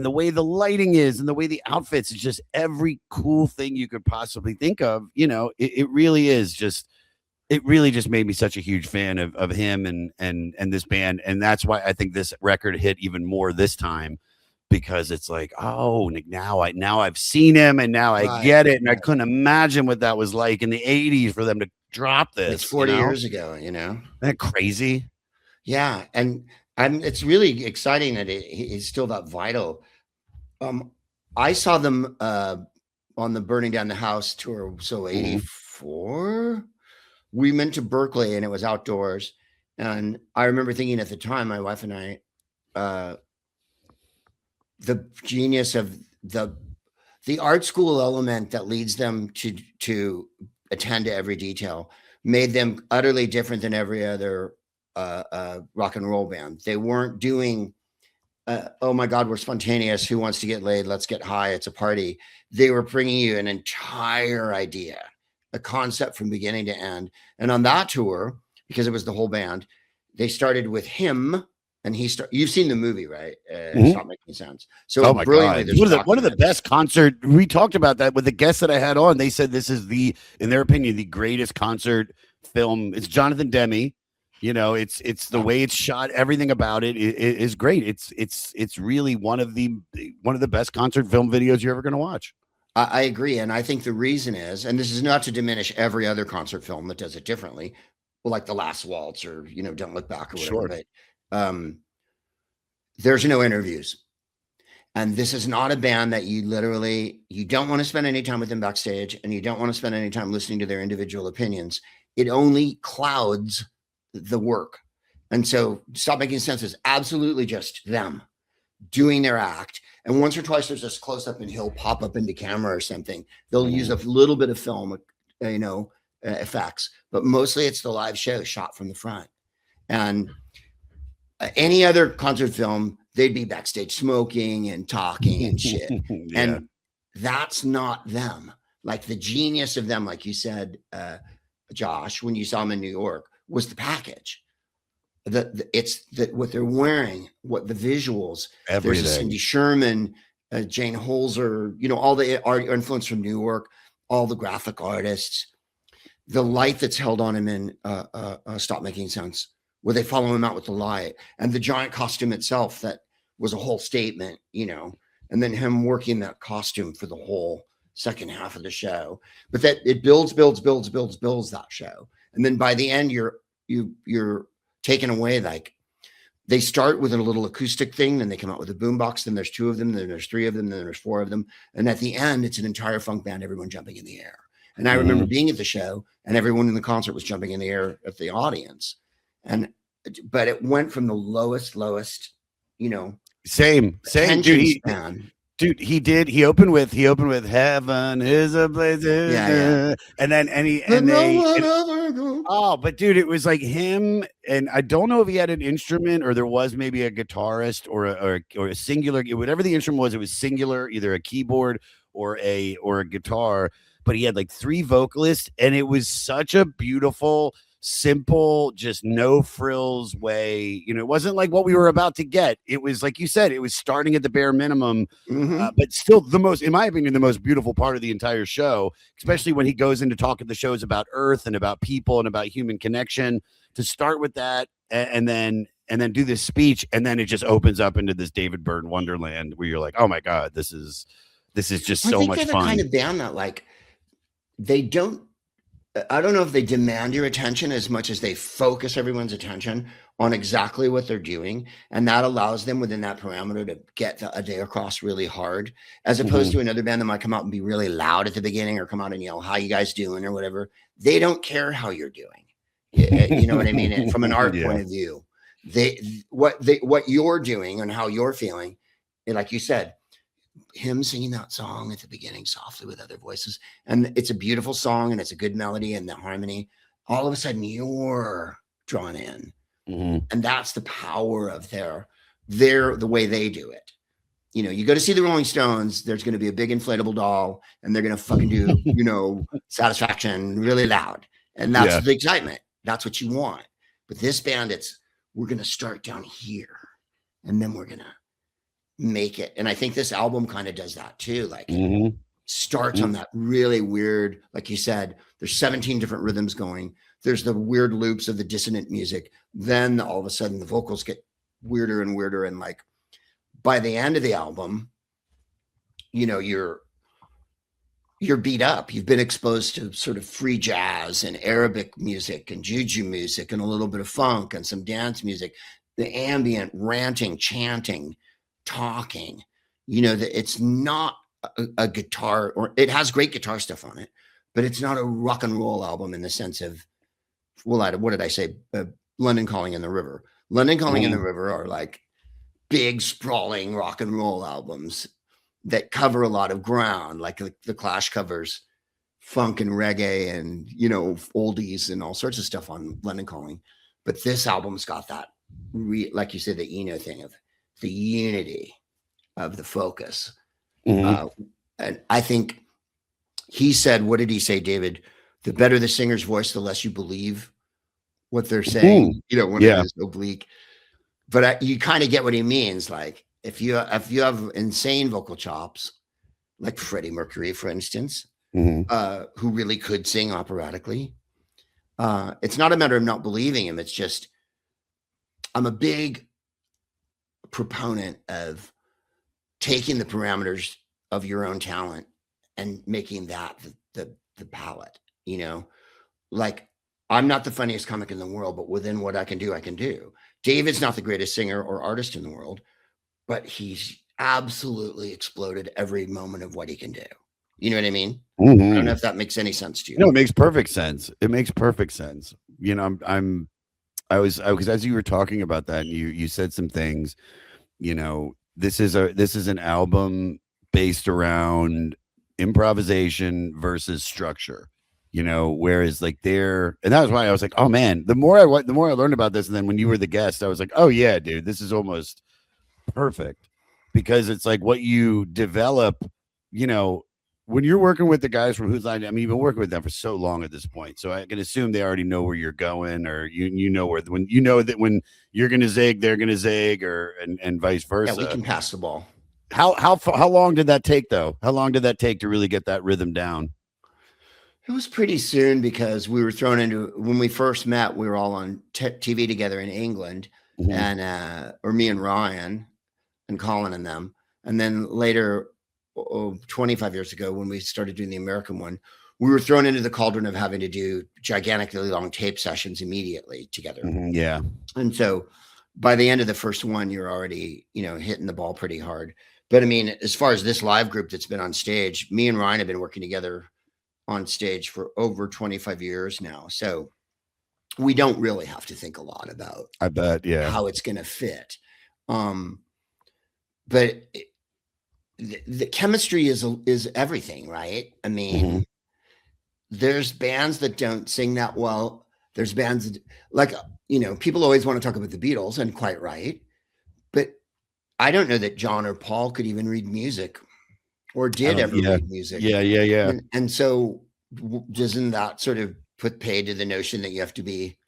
the way the lighting is and the way the outfits is just every cool thing you could possibly think of. It really is just, it really just made me such a huge fan of him and this band. And that's why I think this record hit even more this time, because it's like, oh, now I've seen him, and now I get it. And I couldn't imagine what that was like in the 80s for them to drop this. It's 40 years ago, Isn't that crazy? Yeah. And it's really exciting that it's still that vital. I saw them on the Burning Down the House tour. So 84, we went to Berkeley, and it was outdoors. And I remember thinking at the time, my wife and I, the genius of the art school element that leads them to attend to every detail made them utterly different than every other rock and roll band. They weren't doing, oh my God, we're spontaneous. Who wants to get laid? Let's get high. It's a party. They were bringing you an entire idea, a concept from beginning to end. And on that tour, because it was the whole band, they started with him. And you've seen the movie, right? Stop Making Sense. So, oh my God, one of the best concert. We talked about that with the guests that I had on. They said this is in their opinion, the greatest concert film. It's Jonathan Demme. It's the way it's shot. Everything about it is great. It's really one of the best concert film videos you're ever going to watch. I agree, and I think the reason is, and this is not to diminish every other concert film that does it differently, like The Last Waltz or Don't Look Back or whatever. Sure. But there's no interviews, and this is not a band that you don't want to spend any time with them backstage, and you don't want to spend any time listening to their individual opinions. It only clouds the work. And so Stop Making Sense is absolutely just them doing their act. And once or twice there's this close up and he'll pop up into camera or something. They'll use a little bit of film, effects, but mostly it's the live show shot from the front. And any other concert film, they'd be backstage smoking and talking and shit. Yeah. And that's not them. Like the genius of them, like you said, Josh, when you saw them in New York, was the package. It's what they're wearing, what the visuals. Everything. There's a Cindy Sherman, Jane Holzer, all the art influence from New York, all the graphic artists, the light that's held on him in Stop Making Sense, where they follow him out with the light, and the giant costume itself that was a whole statement, and then him working that costume for the whole second half of the show. But that it builds that show, and then by the end you're taken away. Like they start with a little acoustic thing, then they come out with a boombox, then there's 2 of them, then there's 3 of them, then there's 4 of them, and at the end it's an entire funk band, everyone jumping in the air. And I remember being at the show, and everyone in the concert was jumping in the air at the audience. But it went from the lowest, same, dude. He opened with Heaven is a place. Yeah. And then but dude, it was like him, and I don't know if he had an instrument or there was maybe a guitarist or a singular, whatever the instrument was, it was singular, either a keyboard or a guitar, but he had like 3 vocalists, and it was such a beautiful, simple, just no frills way. It wasn't like what we were about to get. It was like you said, it was starting at the bare minimum, but still in my opinion, the most beautiful part of the entire show, especially when he goes into talking the shows about Earth and about people and about human connection. To start with that, and then do this speech, and then it just opens up into this David Byrne wonderland where you're like, oh my God, this is just so much fun. They're the kind of band that they don't. I don't know if they demand your attention as much as they focus everyone's attention on exactly what they're doing. And that allows them within that parameter to get a day across really hard, as opposed to another band that might come out and be really loud at the beginning or come out and yell, how you guys doing or whatever. They don't care how you're doing. You know what I mean? And from an art point of view, what you're doing and how you're feeling, and like you said, him singing that song at the beginning softly with other voices, and it's a beautiful song and it's a good melody and the harmony. All of a sudden you're drawn in. And that's the power of the way they do it. You know, you go to see the Rolling Stones, there's going to be a big inflatable doll and they're going to fucking do, you know, Satisfaction really loud. And that's the excitement. That's what you want. But this band, we're going to start down here and then we're going to make it. And I think this album kind of does that too. Like starts on that really weird, like you said, there's 17 different rhythms going. There's the weird loops of the dissonant music. Then all of a sudden the vocals get weirder and weirder. And like by the end of the album, you know, you're beat up. You've been exposed to sort of free jazz and Arabic music and juju music and a little bit of funk and some dance music, the ambient ranting, chanting, talking, you know, that it's not a guitar, or it has great guitar stuff on it, but it's not a rock and roll album in the sense of, well, what did I say? London Calling and the River. London Calling and the River are like big sprawling rock and roll albums that cover a lot of ground, like the Clash covers funk and reggae and, you know, oldies and all sorts of stuff on London Calling. But this album's got that, like you said, the Eno thing of the unity of the focus. And I think he said, what did he say, David? The better the singer's voice, the less you believe what they're saying, you know, when it is oblique. But you kind of get what he means. Like if you have insane vocal chops, like Freddie Mercury, for instance, who really could sing operatically, it's not a matter of not believing him. It's just, I'm a big proponent of taking the parameters of your own talent and making that the palette, you know, like I'm not the funniest comic in the world, but within what I can do, I can do. David's not the greatest singer or artist in the world, but he's absolutely exploded every moment of what he can do. You know what I mean? I don't know if that makes any sense to you. No, it makes perfect sense. It makes perfect sense. You know, because as you were talking about that, you said some things, you know, this is an album based around improvisation versus structure, you know, whereas like and that was why I was like, oh man, the more I learned about this, and then when you were the guest, I was like, oh yeah, dude, this is almost perfect, because it's like what you develop, you know, when you're working with the guys from Who's Line. I mean, you've been working with them for so long at this point, so I can assume they already know where you're going, or you know where, when you know that when you're gonna zig, they're gonna zig, or and vice versa. Yeah, we can pass the ball. How long did that take though? How long did that take to really get that rhythm down? It was pretty soon, because we were thrown into, when we first met, we were all on TV together in England, and or me and Ryan and Colin and them, and then later. 25 years ago, when we started doing the American one, we were thrown into the cauldron of having to do gigantically long tape sessions immediately together. Yeah. And so by the end of the first one, you're already, you know, hitting the ball pretty hard. But I mean, as far as this live group that's been on stage, me and Ryan have been working together on stage for over 25 years now. So we don't really have to think a lot about, I bet, how it's going to fit. But the chemistry is everything, right? I mean, there's bands that don't sing that well. There's bands that, like, you know, people always want to talk about the Beatles, and quite right. But I don't know that John or Paul could even read music, or did ever read music. Yeah. And so doesn't that sort of put pay to the notion that you have to be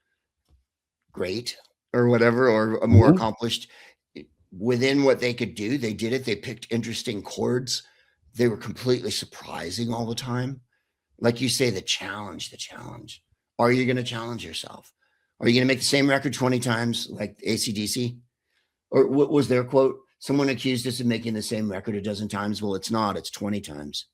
great or whatever, or a more accomplished within what they could do? They did it. They picked interesting chords. They were completely surprising all the time. Like you say, the challenge. Are you going to challenge yourself? Are you going to make the same record 20 times like AC/DC? Or what was their quote? Someone accused us of making the same record a dozen times. Well, it's not. It's 20 times.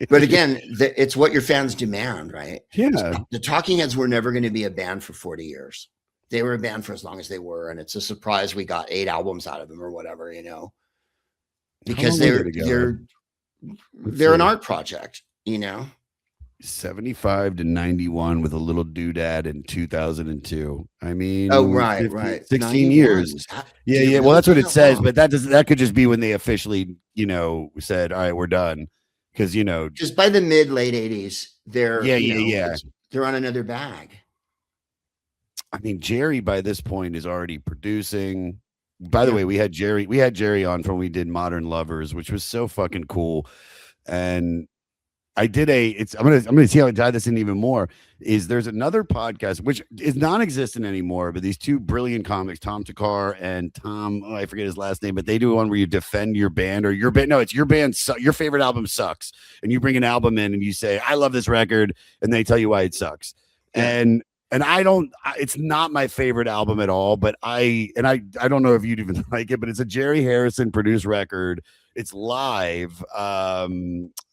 But again, it's what your fans demand, right? Yeah. The Talking Heads were never going to be a band for 40 years. They were a band for as long as they were, and it's a surprise we got 8 albums out of them or whatever, you know, because they're an art project, you know. 75 to 91 with a little doodad in 2002. I mean, oh right, 16 91. years. Yeah. Well, that's what it says, but that could just be when they officially, you know, said, all right, we're done. Because, you know, just by the late 80s, they're yeah. They're on another bag. I mean, Jerry by this point is already producing. By the way, we had Jerry on from when we did Modern Lovers, which was so fucking cool. And I did I'm gonna see how I tie this in even more. There's another podcast which is non-existent anymore, but these two brilliant comics, Tom Takar and Tom, I forget his last name, but they do one where you defend your band or your band. No, it's your band. Your favorite album sucks, and you bring an album in and you say, "I love this record," and they tell you why it sucks. Yeah. And it's not my favorite album at all, but I don't know if you'd even like it, but it's a Jerry Harrison produced record. It's live.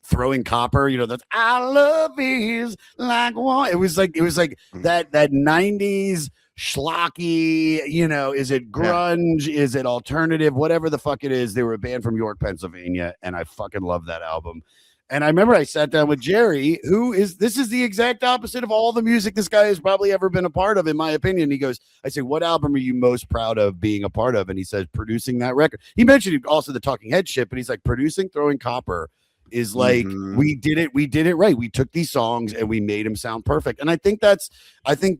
Throwing Copper, you know, that's I love is like one. It was like that 90s schlocky, you know, is it grunge? Yeah. Is it alternative? Whatever the fuck it is. They were a band from York, Pennsylvania, and I fucking love that album. And I remember I sat down with Jerry, this is the exact opposite of all the music this guy has probably ever been a part of, in my opinion. He goes, I say, what album are you most proud of being a part of? And he says, producing that record. He mentioned also the Talking Head shit, but he's like, producing Throwing Copper is like, we did it right. We took these songs and we made them sound perfect. And I think,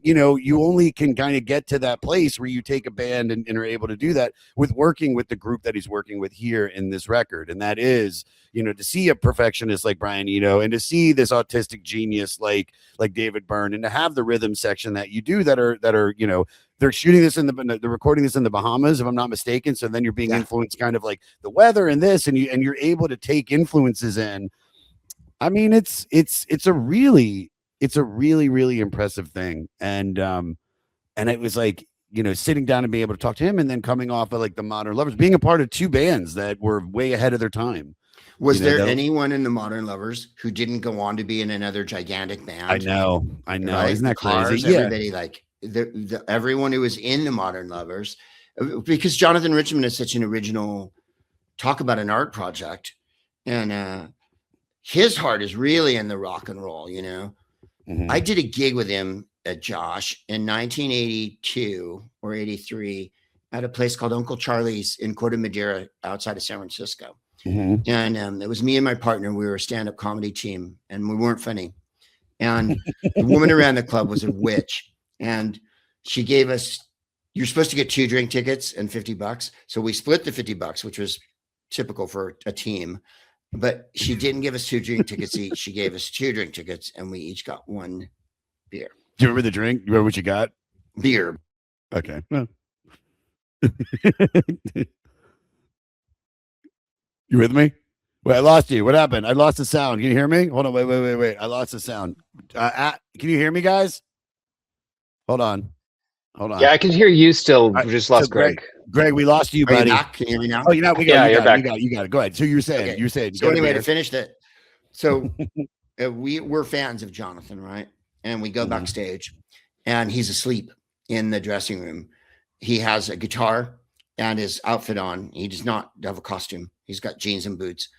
you know, you only can kind of get to that place where you take a band and are able to do that with working with the group that he's working with here in this record. And that is, you know, to see a perfectionist like Brian Eno and to see this autistic genius like David Byrne and to have the rhythm section that you do that are, you know, they're shooting this they're recording this in the Bahamas, if I'm not mistaken. So then you're being influenced kind of like the weather and this, and you're able to take influences in. I mean, it's a really impressive thing. And it was like, you know, sitting down and being able to talk to him and then coming off of like the Modern Lovers, being a part of two bands that were way ahead of their time. Was there anyone in the Modern Lovers who didn't go on to be in another gigantic band? I know. Right? Isn't that crazy? Everybody everyone who was in the Modern Lovers, because Jonathan Richman is such an original, talk about an art project, and his heart is really in the rock and roll, you know. I did a gig with him at Josh in 1982 or 83 at a place called Uncle Charlie's in Corte Madera outside of San Francisco. And it was me and my partner. We were a stand-up comedy team, and we weren't funny. And the woman around the club was a witch, and she gave us, you're supposed to get 2 drink tickets and $50. So we split the $50, which was typical for a team. But she didn't give us 2 drink tickets each. She gave us 2 drink tickets, and we each got 1 beer. Do you remember the drink? You remember what you got? Beer. Okay. You with me? Wait, I lost you. What happened? I lost the sound. Can you hear me? Hold on. Wait. I lost the sound. Can you hear me, guys? Hold on. Yeah, I can hear you still. We just lost Greg. Greg, we lost you, buddy. Can you hear me now? Oh, you're not. You're back. You got it. Go ahead. So you were saying. Okay. So anyway, to finish that. So we're fans of Jonathan, right? And we go backstage, and he's asleep in the dressing room. He has a guitar and his outfit on. He does not have a costume. He's got jeans and boots,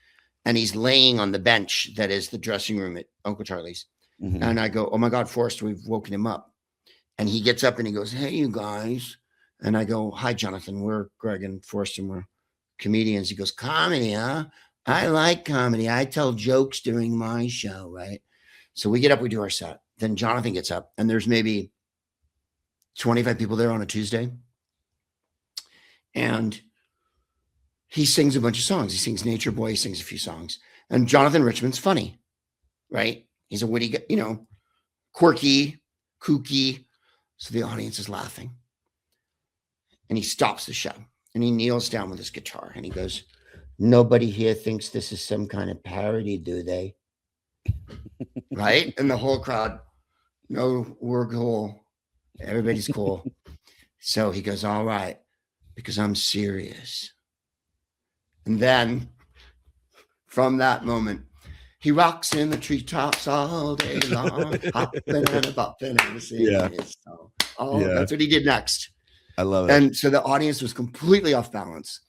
and he's laying on the bench that is the dressing room at Uncle Charlie's. And I go, oh my God, Forrest, we've woken him up. And he gets up and he goes, hey, you guys. And I go, hi, Jonathan. We're Greg and Forrest, and we're comedians. He goes, comedy, huh? I like comedy. I tell jokes during my show, right? So we get up, we do our set. Then Jonathan gets up, and there's maybe 25 people there on a Tuesday. And he sings a bunch of songs. He sings Nature Boy. He sings a few songs. And Jonathan Richman's funny, right? He's a witty, you know, quirky, kooky. So the audience is laughing. And he stops the show, and he kneels down with his guitar, and he goes, nobody here thinks this is some kind of parody, do they? Right? And the whole crowd, no, we're cool. Everybody's cool. So he goes, all right, because I'm serious. And then from that moment, he rocks in the treetops all day long, hopping and a bopping and singing his song. Oh, that's what he did next. I love it. And so the audience was completely off balance.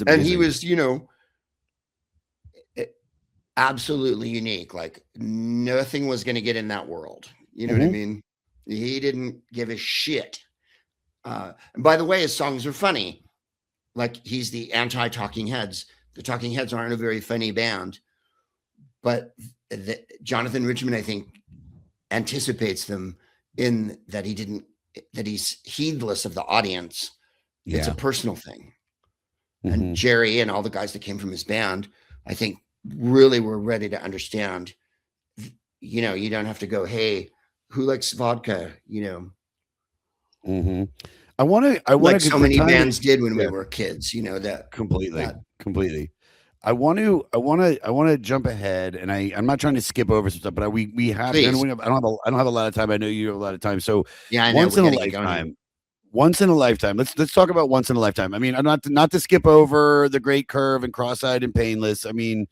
And he was, you know, absolutely unique. Like nothing was going to get in that world. You know what I mean? He didn't give a shit. And by the way, his songs are funny. Like he's the anti-Talking Heads. The Talking Heads aren't a very funny band, but Jonathan Richman, I think, anticipates them in that he's heedless of the audience. Yeah. It's a personal thing. And Jerry and all the guys that came from his band, I think, really were ready to understand, you know, you don't have to go, hey, who likes vodka? You know, I want to, like so many bands did when we were kids, you know, that completely. I want to jump ahead, and I'm not trying to skip over some stuff, but we have, I don't have a lot of time. I know you have a lot of time. So yeah, I know, once in a lifetime, let's talk about once in a lifetime. I mean, I'm not to skip over The Great Curve and Cross-Eyed and Painless. I mean,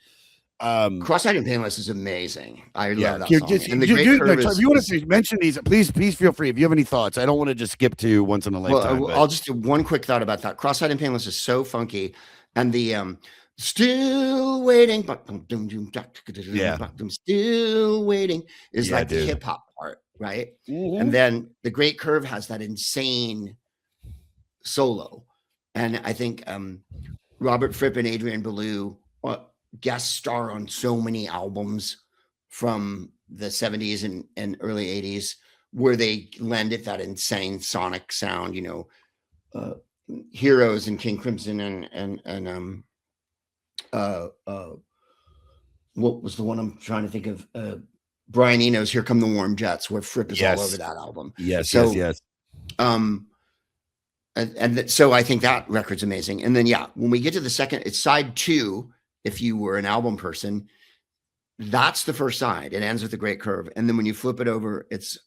Cross-Eyed and Painless is amazing. I love that song. And The Great Curve if you want to mention these, please feel free. If you have any thoughts, I don't want to just skip to once in a lifetime. Well, I'll just do one quick thought about that. Cross-Eyed and Painless is so funky, and the still waiting, still waiting is like the hip hop part, right? And then The Great Curve has that insane solo, and I think Robert Fripp and Adrian Belew guest star on so many albums from the 70s and early 80s where they lend it that insane sonic sound, you know, Heroes and King Crimson and what was the one I'm trying to think of? Brian Eno's Here Come the Warm Jets, where Fripp is all over that album. Yes. So I think that record's amazing. And then, when we get to the second, it's side 2. If you were an album person, that's the first side. It ends with The Great Curve. And then when you flip it over, it's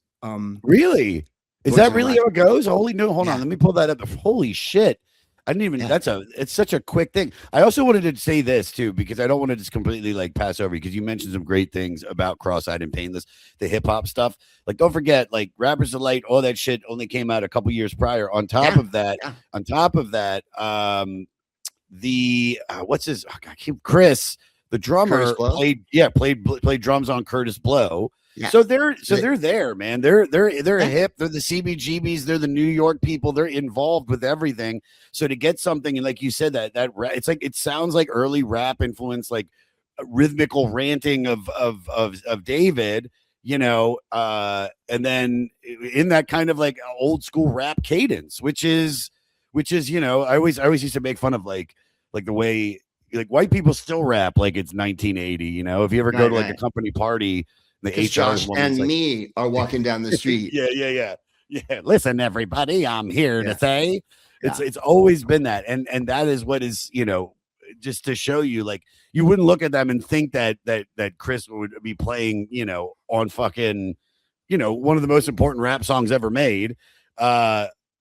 really? Is that really how it goes? Hold on. Let me pull that up. Holy shit. I didn't even, it's such a quick thing. I also wanted to say this too, because I don't want to just completely like pass over, because you mentioned some great things about Cross-Eyed and Painless, the hip hop stuff. Like, don't forget, like Rapper's Delight, all that shit only came out a couple years prior. On top of that, what's his, Chris, the drummer played drums on Curtis Blow. Yeah. So they're there, man. They're hip. They're the CBGBs. They're the New York people. They're involved with everything. So to get something, and like you said, that it's like, it sounds like early rap influence, like rhythmical ranting of David, you know, and then in that kind of like old school rap cadence, which is, you know, I always used to make fun of like the way like white people still rap like it's 1980. You know, if you ever go to like a company party. Josh and me are walking down the street. Yeah. Listen, everybody, I'm here to say it's always been that. And that is what is, you know, just to show you, like, you wouldn't look at them and think that Chris would be playing, you know, on fucking, you know, one of the most important rap songs ever made.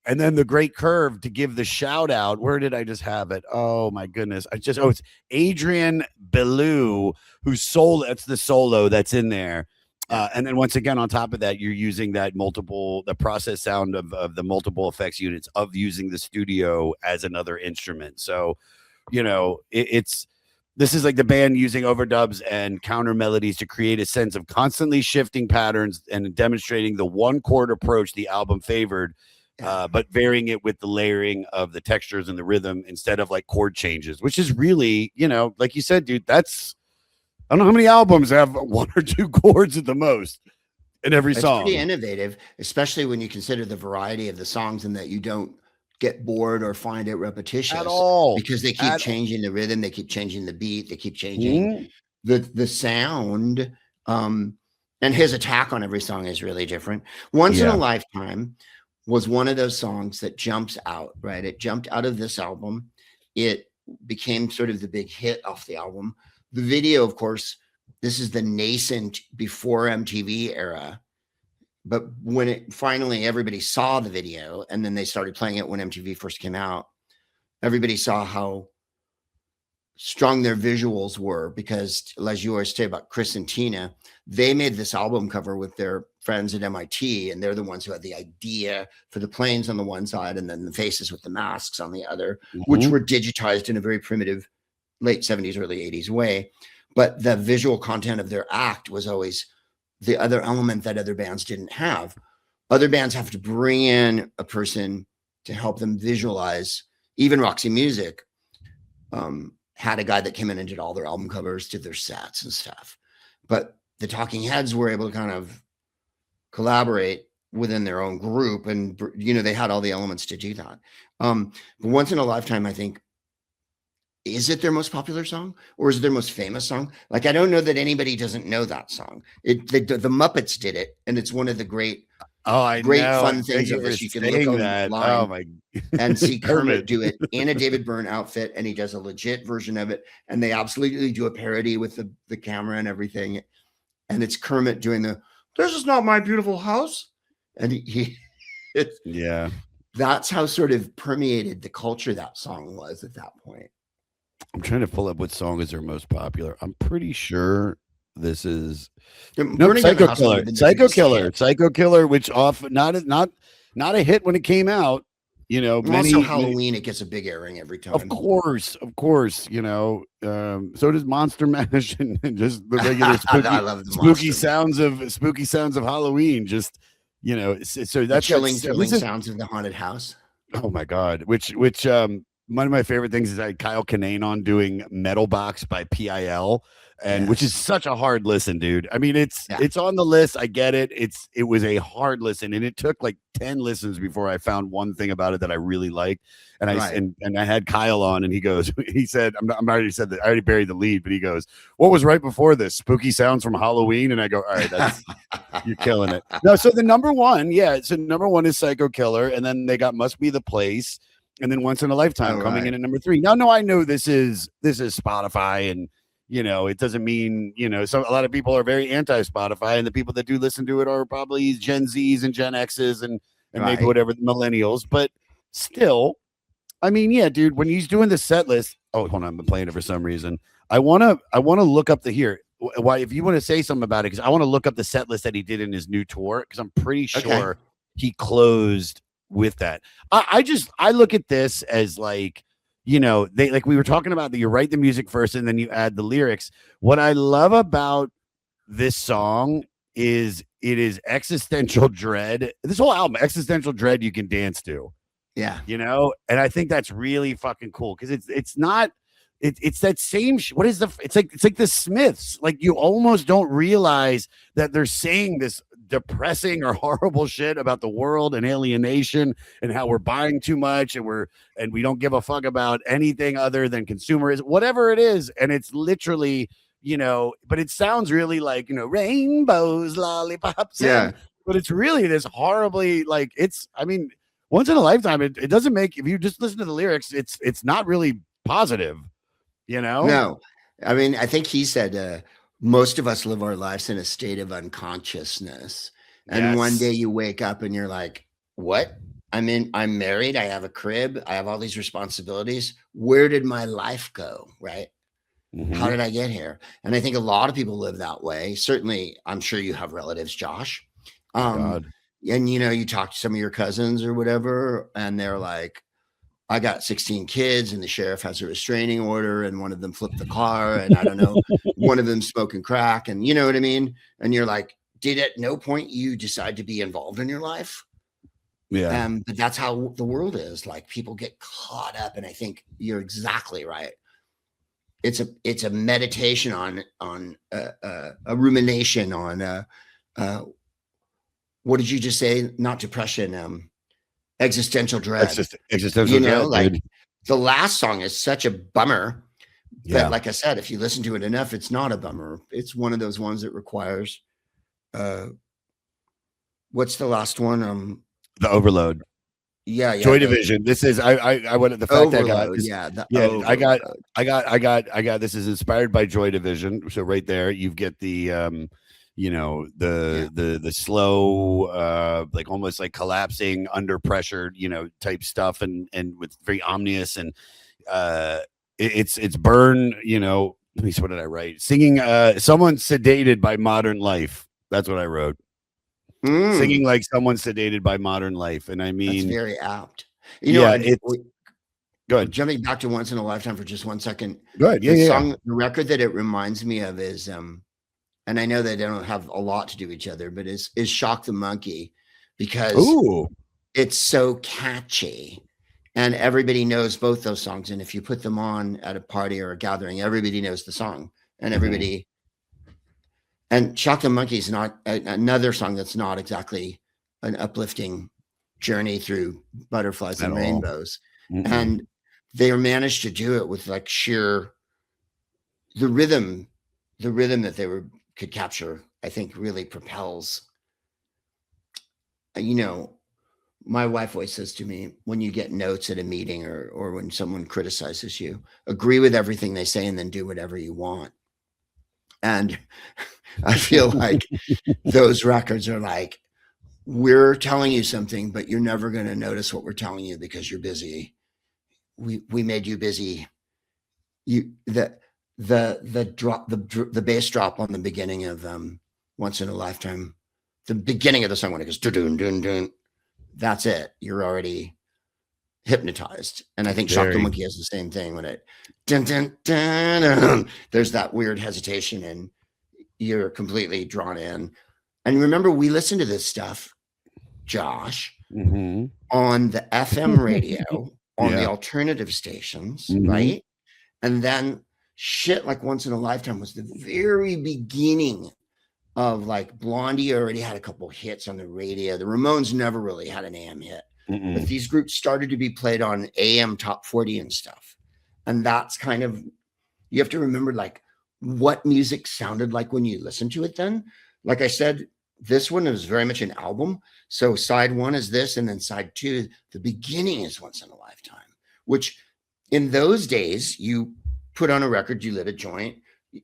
And then The Great Curve, to give the shout out. Where did I just have it? Oh my goodness. It's Adrian Belew, whose solo, that's the solo that's in there. And then once again, on top of that, you're using the process sound of the multiple effects units of using the studio as another instrument. So, you know, this is like the band using overdubs and counter melodies to create a sense of constantly shifting patterns and demonstrating the one chord approach the album favored. But varying it with the layering of the textures and the rhythm instead of like chord changes, which is really, you know, like you said, dude, I don't know how many albums have 1 or 2 chords at the most in every song. It's pretty innovative, especially when you consider the variety of the songs and that you don't get bored or find it repetitious at all, because they keep changing the rhythm, they keep changing the beat, they keep changing the sound. And his attack on every song is really different. Once in a Lifetime was one of those songs that jumps out, right? It jumped out of this album. It became sort of the big hit off the album. The video, of course, this is the nascent before MTV era. But when it finally, everybody saw the video, and then they started playing it when MTV first came out, everybody saw how strong their visuals were, because as you always say about Chris and Tina, they made this album cover with their friends at MIT, and they're the ones who had the idea for the planes on the one side and then the faces with the masks on the other, which were digitized in a very primitive late 70s, early 80s way. But the visual content of their act was always the other element that other bands didn't have. Other bands have to bring in a person to help them visualize. Even Roxy Music had a guy that came in and did all their album covers, did their sets and stuff. But the Talking Heads were able to kind of collaborate within their own group, and they had all the elements to do that. But Once in a Lifetime, I think, is it their most popular song, or is it their most famous song? Like, I don't know that anybody doesn't know that song. The Muppets did it, and it's one of the great fun things of this. You can look online and see Kermit do it in a David Byrne outfit, and he does a legit version of it, and they absolutely do a parody with the camera and everything. And it's Kermit doing "This is not my beautiful house," and that's how sort of permeated the culture that song was at that point. I'm trying to pull up what song is their most popular. I'm pretty sure this is Psycho Killer, which not a hit when it came out. Also Halloween, it gets a big airing every time. Of course. So does Monster Mash and just the regular spooky sounds of Halloween. Just so that's chilling sounds of the haunted house. Oh my God! Which one of my favorite things is I had Kyle Kinane on doing Metal Box by PIL, and which is such a hard listen, dude. I mean, it's on the list. I get it. It was a hard listen, and it took like 10 listens before I found one thing about it that I really liked. And I had Kyle on, and he said, I already buried the lead, but he goes, "What was right before this? Spooky sounds from Halloween." And I go, "All right, you're killing it." No, so the number one is Psycho Killer, and then they got Must Be the Place. And then Once in a Lifetime coming in at number 3. Now, no, I know this is Spotify, and it doesn't mean a lot of people are very anti-Spotify, and the people that do listen to it are probably Gen Zs and Gen Xs and maybe whatever the millennials. But still, I mean, yeah, dude, when he's doing the set list, hold on, I've been playing it for some reason. I wanna look up why, if you want to say something about it, because I want to look up the set list that he did in his new tour, because I'm pretty sure he closed with that. I look at this as like, they, like we were talking about, that you write the music first and then you add the lyrics. What I love about this song is it is existential dread. This whole album, existential dread, you can dance to. Yeah. And I think that's really fucking cool, because it's that same what is it's like the Smiths. Like, you almost don't realize that they're saying this depressing or horrible shit about the world and alienation and how we're buying too much and we don't give a fuck about anything other than consumerism, whatever it is. And it's literally, but it sounds really like, rainbows, lollipops. Yeah. But it's really this horribly, like, Once in a Lifetime, it doesn't make, if you just listen to the lyrics, it's not really positive, No, I mean, I think he said, most of us live our lives in a state of unconsciousness. And one day you wake up and you're like, what? I'm married. I have a crib. I have all these responsibilities. Where did my life go? Right. Mm-hmm. How did I get here? And I think a lot of people live that way. Certainly, I'm sure you have relatives, Josh. And, you talk to some of your cousins or whatever, and they're like, I got 16 kids and the sheriff has a restraining order, and one of them flipped the car, and I don't know, one of them smoking crack, and you know what I mean? And you're like, did at no point you decide to be involved in your life? Yeah. But that's how the world is. Like, people get caught up, and I think you're exactly right. It's a meditation on a rumination on what did you just say? Not depression. Existential dread. Existential dread. Like, the last song is such a bummer. But like I said, if you listen to it enough, it's not a bummer. It's one of those ones that requires what's the last one? The Overload. Yeah. Joy Division. This is I went the fact Overload, I got this is inspired by Joy Division. So right there you get the the slow like almost like collapsing under pressure, type stuff, and with very ominous, and it's Byrne, you know, let me see, what did I write? Singing someone sedated by modern life. That's what I wrote. Singing like someone sedated by modern life. And I That's mean, very apt. You know, yeah, go ahead. jumping back to Once in a Lifetime for just 1 second. Go ahead. Yeah, The yeah. song, the record that it reminds me of is, and I know they don't have a lot to do with each other, but is Shock the Monkey, because Ooh. it's so catchy and everybody knows both those songs. And if you put them on at a party or a gathering, everybody knows the song, and everybody. And Shock the Monkey is not another song that's not exactly an uplifting journey through butterflies and rainbows. And they managed to do it with like sheer the rhythm that they could capture, I think really propels. You know, my wife always says to me, when you get notes at a meeting or when someone criticizes you, agree with everything they say and then do whatever you want. And I feel like those records are like, we're telling you something, but you're never going to notice what we're telling you because you're busy. We made you busy. The bass drop on the beginning of Once in a Lifetime, the beginning of the song when it goes dun dun dun, that's it. You're already hypnotized. And I think Shock the Monkey has the same thing when it dun, dun, dun, dun, there's that weird hesitation and you're completely drawn in. And remember, we listened to this stuff, Josh, on the FM radio, on the alternative stations, right? And then shit like Once in a Lifetime was the very beginning of like Blondie already had a couple hits on the radio. The Ramones never really had an AM hit. But these groups started to be played on AM top 40 and stuff. And that's kind of, you have to remember like what music sounded like when you listened to it then. Like I said, this one is very much an album. So side one is this, and then side two, the beginning is Once in a Lifetime, which in those days, you put on a record, you lit a joint,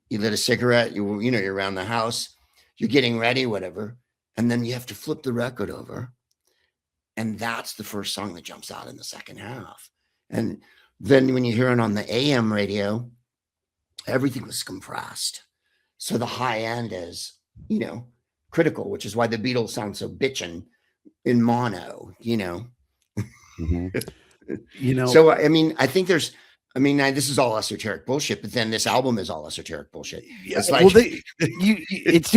you lit a cigarette, you're around the house, you're getting ready, whatever. And then you have to flip the record over. And that's the first song that jumps out in the second half. And then when you hear it on the AM radio, everything was compressed. So the high end is, critical, which is why the Beatles sound so bitchin' in mono, So, I mean, I think this is all esoteric bullshit, but then this album is all esoteric bullshit. It's like, it's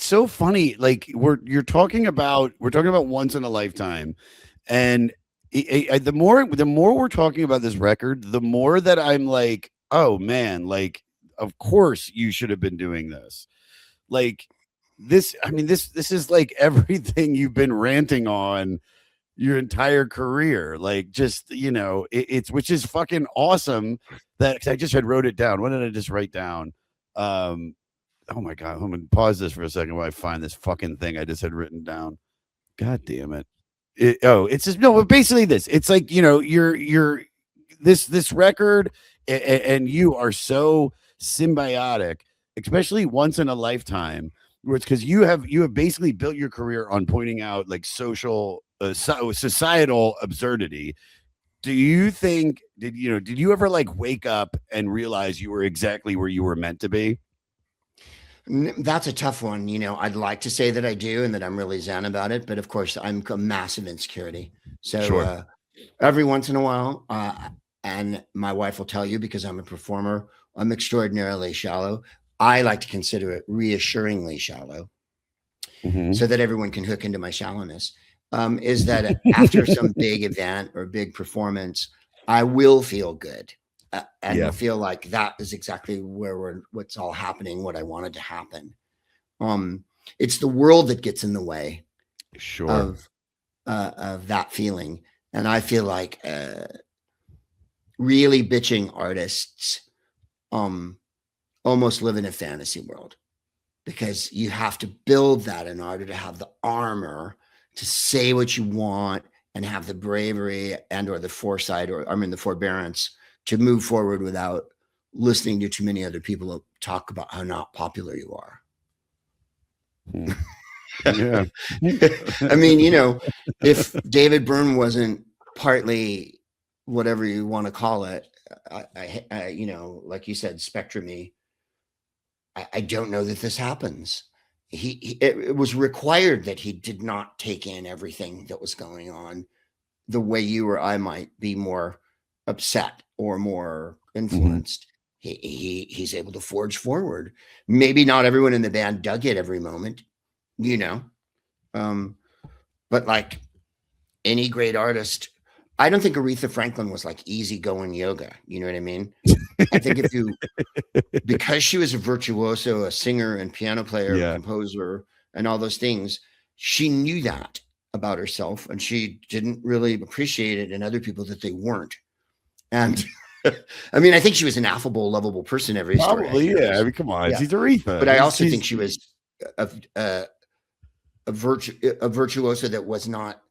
so funny. Like we're talking about Once in a Lifetime, and the more we're talking about this record, the more that I'm like, oh man, like of course you should have been doing this. Like this, I mean, this is like everything you've been ranting on your entire career. Like just, it's which is fucking awesome that I just wrote it down. What did I just write down? Oh my God. I'm gonna pause this for a second while I find this fucking thing I just had written down. God damn it. It's just no, but basically this. It's like, you're this record and you are so symbiotic, especially Once in a Lifetime, where it's because you have basically built your career on pointing out like social societal absurdity. Do you think did you ever like wake up and realize you were exactly where you were meant to be? That's a tough one. I'd like to say that I do and that I'm really zen about it, but of course I'm a massive insecurity. So sure. Every once in a while, and my wife will tell you, because I'm a performer, I'm extraordinarily shallow. I like to consider it reassuringly shallow, so that everyone can hook into my shallowness. Is that after some big event or big performance, I will feel good and feel like that is exactly what's all happening, what I wanted to happen. It's the world that gets in the way of that feeling. And I feel like really bitching artists almost live in a fantasy world, because you have to build that in order to have the armor to say what you want and have the bravery and or the foresight the forbearance to move forward without listening to too many other people talk about how not popular you are. Yeah. I mean, if David Byrne wasn't partly whatever you want to call it, I you know, like you said, spectrum-y. I don't know that this happens. It was required that he did not take in everything that was going on the way you or I might be more upset or more influenced. He's able to forge forward. Maybe not everyone in the band dug it every moment, you know, but like any great artist, I don't think Aretha Franklin was like easygoing yoga. You know what I mean? I think if you, because she was a virtuoso, a singer and piano player, composer, and all those things, she knew that about herself, and she didn't really appreciate it in other people that they weren't. And I mean, I think she was an affable, lovable person. Every probably, yeah. I mean, come on, she's Aretha. But I also think she was a virtuoso that was not.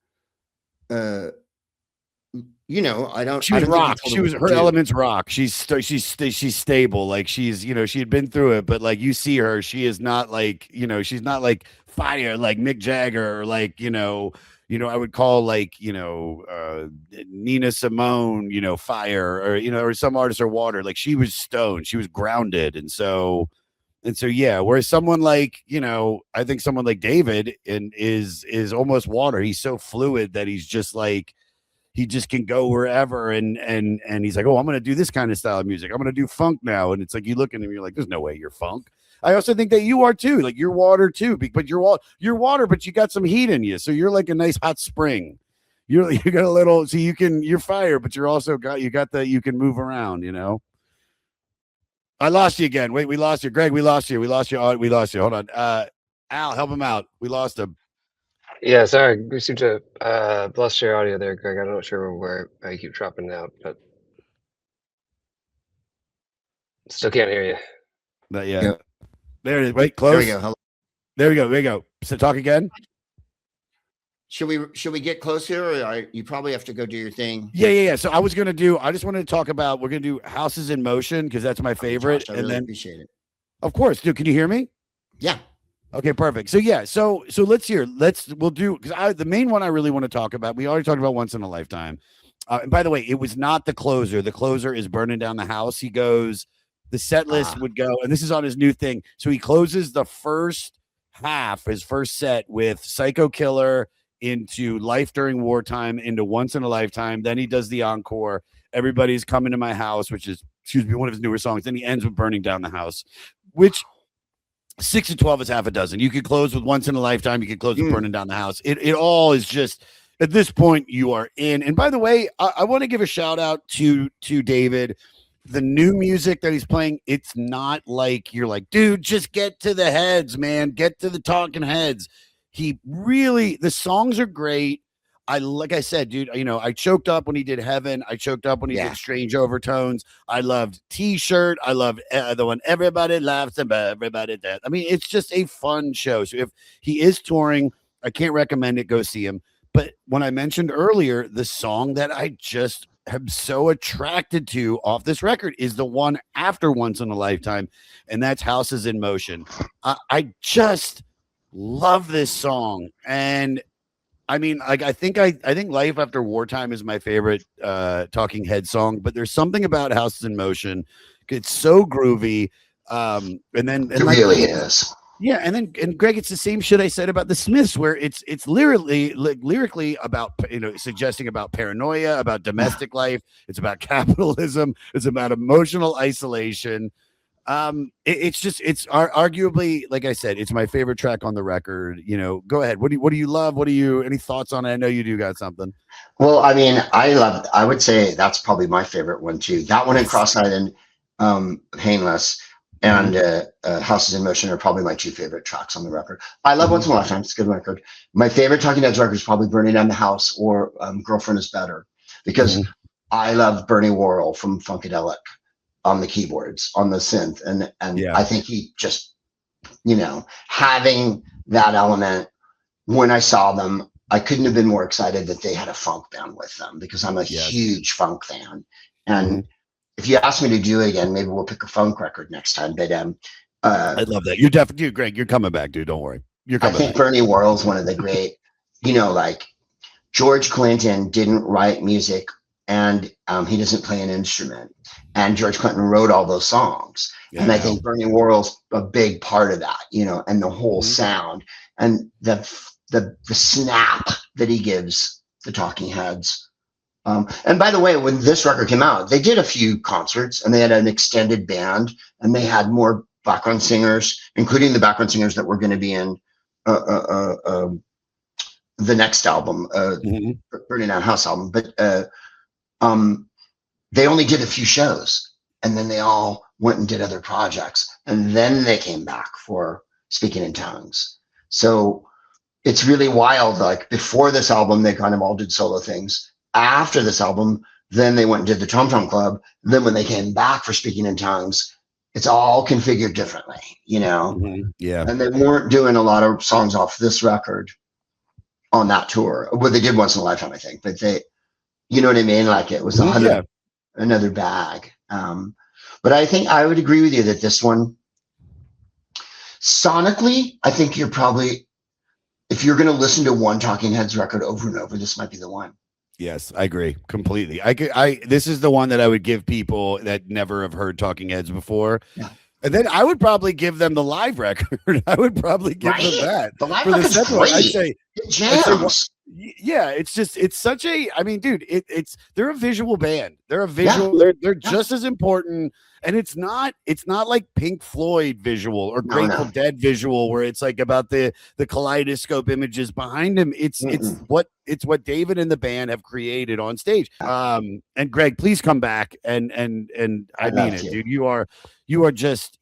You know, I don't. She was rock. She was her elements rock. She's stable. Like she's, you know, she had been through it, but like you see her, she is not like, you know, she's not like fire like Mick Jagger or like, you know, I would call like, you know, Nina Simone, you know, fire, or, you know, or some artists are water. Like she was stoned. She was grounded, and so yeah. Whereas someone like, you know, I think someone like David is almost water. He's so fluid that he's just like. He just can go wherever, and he's like, oh, I'm going to do this kind of style of music. I'm going to do funk now. And it's like, you look at him, you're like, there's no way you're funk. I also think that you are too. Like you're water too, but you're water, but you got some heat in you. So you're like a nice hot spring. You got a little, so you're fire, but you're also you can move around, you know? I lost you again. Wait, we lost you. Greg, we lost you. We lost you. Hold on. Al, help him out. We lost him. Yeah, sorry. We seem to lost your audio there, Greg. I'm not sure where I keep dropping out, but still can't hear you. Not yet. Yeah. There it is. Wait, close. There we go. Hello. There we go. So talk again. Should we get closer, or you probably have to go do your thing? Yeah. So I just wanted to talk about, we're going to do Houses in Motion because that's my favorite. Gosh, I really appreciate it. Of course, dude. Can you hear me? Yeah. Okay, perfect. So yeah, so we'll do, because the main one I really want to talk about, we already talked about Once in a Lifetime. And by the way, it was not the closer. The closer is Burning Down the House. He goes, the set list would go, and this is on his new thing. So he closes the first half, his first set, with Psycho Killer into Life During Wartime into Once in a Lifetime. Then he does the encore, Everybody's Coming to My House, which is, one of his newer songs. Then he ends with Burning Down the House, which 6 to 12 is half a dozen. You could close with Once in a Lifetime. You could close with Burning Down the House. It all is just, at this point, you are in. And by the way, I want to give a shout out to David. The new music that he's playing, it's not like you're like, dude, just get to the heads, man. Get to the talking heads. The songs are great. Like I said, dude, you know, I choked up when he did Heaven. I choked up when he did Strange Overtones. I loved T-Shirt. I loved the one Everybody Laughs and Everybody Dead. I mean, it's just a fun show. So if he is touring, I can't recommend it. Go see him. But when I mentioned earlier, the song that I just am so attracted to off this record is the one after Once in a Lifetime, and that's Houses in Motion. I just love this song. And I mean, like, I think Life After Wartime is my favorite Talking Head song, but there's something about Houses in Motion. It's so groovy. And it really is. Yeah, and Greg, it's the same shit I said about the Smiths, where it's lyrically about, you know, suggesting about paranoia, about domestic life. It's about capitalism. It's about emotional isolation. It's arguably, like I said, it's my favorite track on the record. You know, go ahead. What do you love? Any thoughts on it? I know you do got something. Well, I mean, I would say that's probably my favorite one too. That one and Cross-Eyed and Painless and Houses in Motion are probably my two favorite tracks on the record. I love Once in a Lifetime. It's a good record. My favorite Talking Heads record is probably Burning Down the House or Girlfriend is Better, because I love Bernie Worrell from Funkadelic on the keyboards, on the synth. And I think he just, you know, having that element, when I saw them, I couldn't have been more excited that they had a funk band with them, because I'm a huge funk fan. And if you ask me to do it again, maybe we'll pick a funk record next time. But I'd love that. You're definitely, Greg, you're coming back, dude. Don't worry. You're coming back. I think Bernie Worrell's one of the great, you know, like George Clinton didn't write music and he doesn't play an instrument. And George Clinton wrote all those songs. Yeah, and I think Bernie Worrell's a big part of that, you know, and the whole sound and the snap that he gives the Talking Heads. And by the way, when this record came out, they did a few concerts and they had an extended band and they had more background singers, including the background singers that were going to be in the next album, Burning Down House album. But they only did a few shows and then they all went and did other projects. And then they came back for Speaking in Tongues. So it's really wild. Like before this album, they kind of all did solo things. After this album, then they went and did the Tom Tom Club. Then when they came back for Speaking in Tongues, it's all configured differently, you know? Yeah. And they weren't doing a lot of songs off this record on that tour. Well, they did once in a lifetime, I think, but they, you know what I mean? Like it was another bag. But I think I would agree with you that this one, sonically, I think you're probably, if you're going to listen to one Talking Heads record over and over, this might be the one. Yes, I agree completely. This is the one that I would give people that never have heard Talking Heads before. Yeah. And then I would probably give them the live record. I would probably give them that. The live record's great. I'd say, it jams. Yeah, it's such a, I mean, dude, they're a visual band. They're a visual, they're just as important. And it's not like Pink Floyd visual or Grateful Dead visual where it's like about the kaleidoscope images behind him. It's what David and the band have created on stage. And Greg, please come back and I mean it, dude. You are just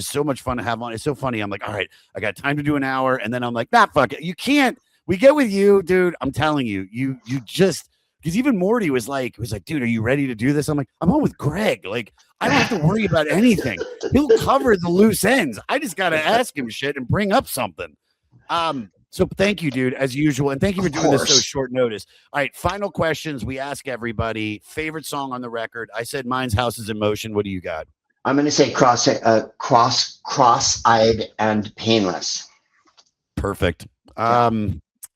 so much fun to have on. It's so funny. I'm like, all right, I got time to do an hour, and then I'm like, nah, fuck it. You can't. We get with you, dude. I'm telling you, you just, because even Morty was like, dude, are you ready to do this? I'm like, I'm on with Greg. Like, I don't have to worry about anything. He'll cover the loose ends. I just got to ask him shit and bring up something. So thank you, dude, as usual. And thank you for doing this so short notice. All right. Final questions. We ask everybody favorite song on the record. I said mine's Houses in Motion. What do you got? I'm going to say cross-eyed and painless. Perfect.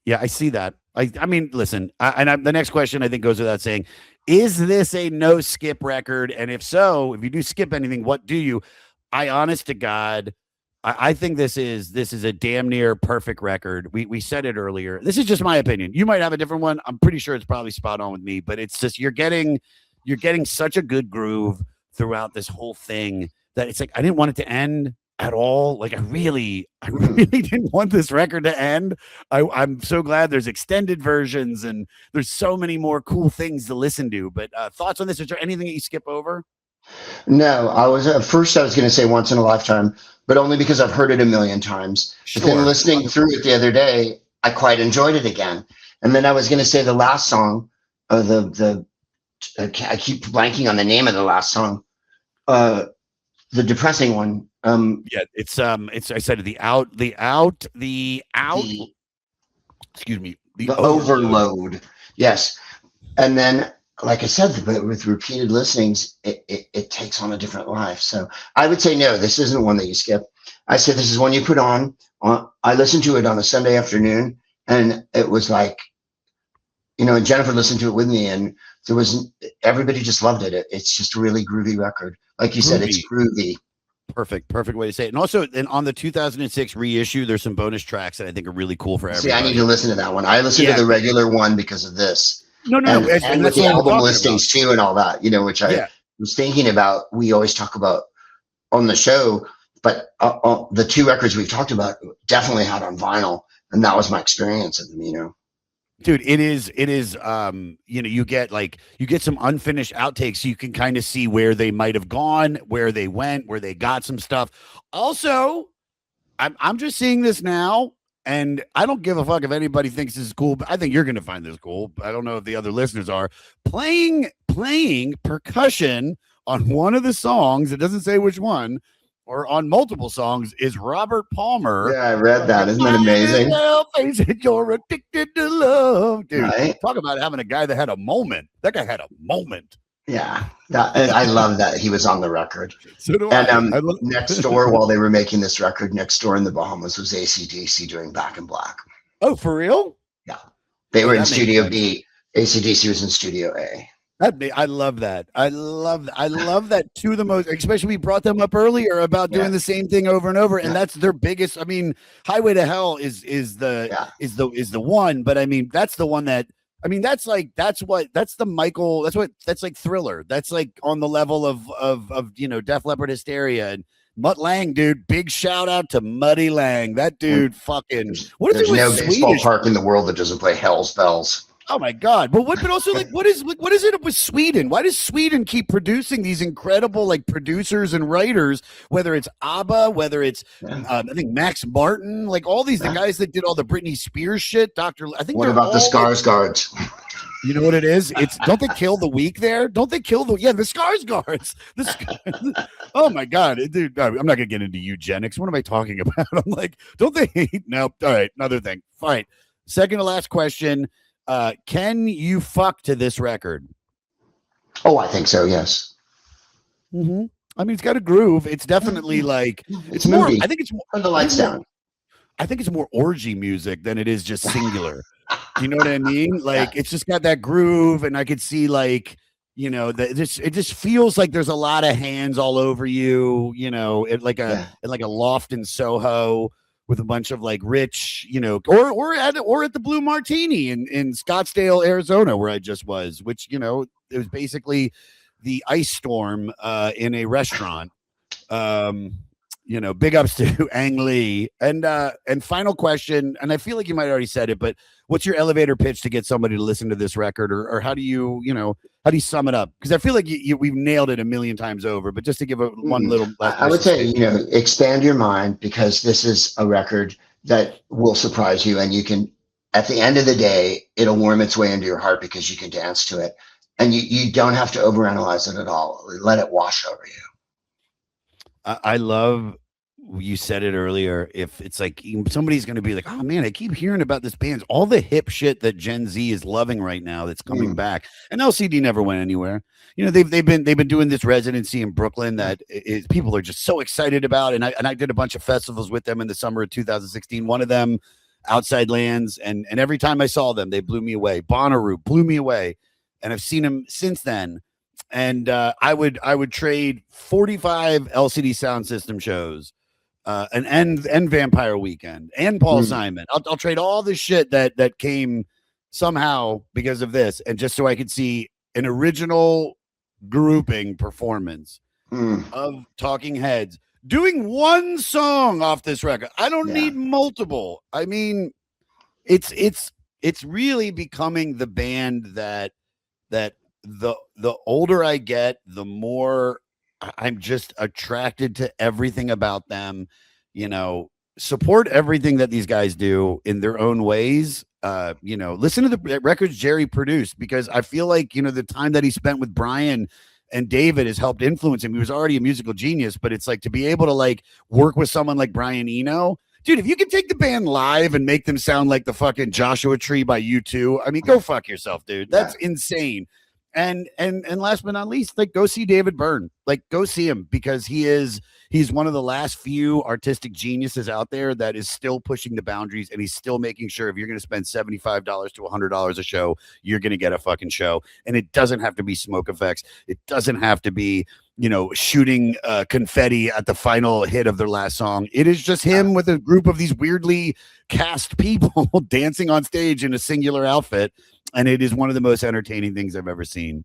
Yeah, I see that. I mean, listen, the next question I think goes without saying, is this a no skip record? And if so, if you do skip anything, what do you? Honest to God, I think this is a damn near perfect record. We said it earlier. This is just my opinion. You might have a different one. I'm pretty sure it's probably spot on with me, but it's just you're getting such a good groove throughout this whole thing that it's like I didn't want it to end at all. Like I really didn't want this record to end. I'm so glad there's extended versions and there's so many more cool things to listen to. But thoughts on this? Is there anything that you skip over? No, I was going to say Once in a Lifetime, but only because I've heard it a million times. But then listening through it the other day, I quite enjoyed it again. And then I was going to say the last song, I keep blanking on the name of the last song, the depressing one. Yeah, it's I said the overload. Yes. And then, like I said, with repeated listenings, it takes on a different life. So I would say, no, this isn't one that you skip. I said, this is one you put on. I listened to it on a Sunday afternoon and it was like, you know, and Jennifer listened to it with me and everybody just loved it. It's just a really groovy record. Like you said, it's groovy. Perfect way to say it. And also, on the 2006 reissue, there's some bonus tracks that I think was really cool for everybody. See, I need to listen to that one. I listened to the regular one because of this. No, and with the album listings too and all that, you know, which I was thinking about. We always talk about on the show, but the two records we've talked about definitely had on vinyl, and that was my experience of them, you know. Dude, it is you know, you get some unfinished outtakes so you can kind of see where they might have gone, where they went, where they got some stuff. Also, I'm just seeing this now and I don't give a fuck if anybody thinks this is cool, but I think you're going to find this cool. I don't know if the other listeners are playing percussion on one of the songs. It doesn't say which one. Or on multiple songs is Robert Palmer. Yeah, I read that. Isn't that amazing? You're addicted to love, dude. Right? Talk about having a guy that had a moment. That guy had a moment. Yeah, and I love that he was on the record. So do and next door, while they were making this record, next door in the Bahamas was AC/DC doing Back in Black. Oh, for real? Yeah, they were in Studio B. AC/DC was in Studio A. I love that. I love that to the most, especially we brought them up earlier about doing the same thing over and over. And that's their biggest. I mean, Highway to Hell is the one, but I mean, that's the one that, I mean, that's like that's the Michael, that's like Thriller. That's like on the level of Def Leppard Hysteria. And Mutt Lang, dude, big shout out to Muddy Lang. That dude fucking there's no baseball park in the world that doesn't play Hell's Bells. Oh my God! But also like what is it with Sweden? Why does Sweden keep producing these incredible like producers and writers? Whether it's ABBA, whether it's I think Max Martin, like all these the guys that did all the Britney Spears shit. What about the Skarsgårds? You know what it is? It's don't they kill the weak there? Don't they kill the Skarsgårds? Oh my God, dude! I'm not gonna get into eugenics. What am I talking about? I'm like, don't they hate? No. All right, another thing. Fine. Second to last question. Can you fuck to this record? Oh, I think so. Yes. Mm-hmm. I mean, it's got a groove. It's definitely like it's more. I think it's more. Turn the lights down. I think it's more orgy music than it is just singular. You know what I mean? Like it's just got that groove, and I could see like it just feels like there's a lot of hands all over you. Like a loft in Soho. With a bunch of like rich, or at the Blue Martini in Scottsdale, Arizona, where I just was, which it was basically the ice storm in a restaurant. Big ups to Ang Lee. And final question, and I feel like you might have already said it, but what's your elevator pitch to get somebody to listen to this record, or how do you sum it up? Because I feel like we've nailed it a million times over, but just to give one little. I would say, expand your mind, because this is a record that will surprise you, and you can, at the end of the day, it'll warm its way into your heart because you can dance to it, and you don't have to overanalyze it at all. Let it wash over you. I love you said it earlier. If it's like somebody's going to be like, oh man, I keep hearing about this band, all the hip shit that Gen Z is loving right now that's coming back, and LCD never went anywhere. They've been doing this residency in Brooklyn that people are just so excited about, and I did a bunch of festivals with them in the summer of 2016. One of them, Outside Lands, and every time I saw them, they blew me away. Bonnaroo blew me away, and I've seen them since then. And I would trade 45 LCD Sound System shows. And Vampire Weekend and Paul Simon. I'll trade all the shit that came somehow because of this, and just so I could see an original grouping performance of Talking Heads doing one song off this record. I don't need multiple. I mean, it's really becoming the band that the older I get, the more I'm just attracted to everything about them. Support everything that these guys do in their own ways. Listen to the records Jerry produced, because I feel like, the time that he spent with Brian and David has helped influence him. He was already a musical genius, but it's like to be able to like work with someone like Brian Eno. Dude, if you can take the band live and make them sound like the fucking Joshua Tree by U2, I mean, go fuck yourself, dude. That's insane. And last but not least, like go see David Byrne. Like go see him, because he's one of the last few artistic geniuses out there that is still pushing the boundaries, and he's still making sure if you're going to spend $75 to $100 a show, you're going to get a fucking show. And it doesn't have to be smoke effects. It doesn't have to be, shooting confetti at the final hit of their last song. It is just him with a group of these weirdly cast people dancing on stage in a singular outfit. And it is one of the most entertaining things I've ever seen.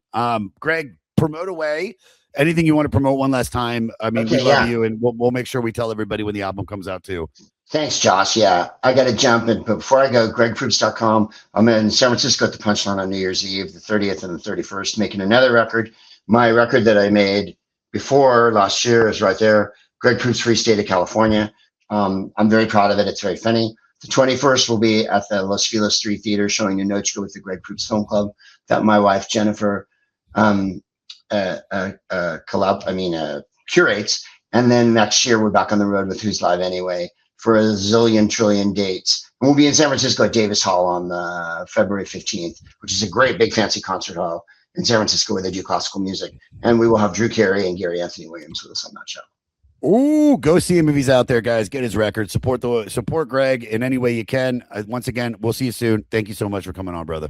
Greg, promote away. Anything you want to promote one last time? I mean, we love you, and we'll make sure we tell everybody when the album comes out too. Thanks, Josh. Yeah, I got to jump in, but before I go, gregproops.com. I'm in San Francisco at the Punchline on New Year's Eve, the 30th and the 31st, making another record. My record that I made before last year is right there, Greg Proops, Free State of California. I'm very proud of it. It's very funny. The 21st will be at the Los Feliz 3 Theater showing Nochka with the Greg Proops Film Club that my wife Jennifer curates. And then next year we're back on the road with Who's Live Anyway for a zillion trillion dates. And we'll be in San Francisco at Davis Hall on February 15th, which is a great big fancy concert hall in San Francisco where they do classical music. And we will have Drew Carey and Gary Anthony Williams with us on that show. Ooh, go see him if he's out there, guys. Get his record. Support Greg in any way you can. Once again, we'll see you soon. Thank you so much for coming on, brother.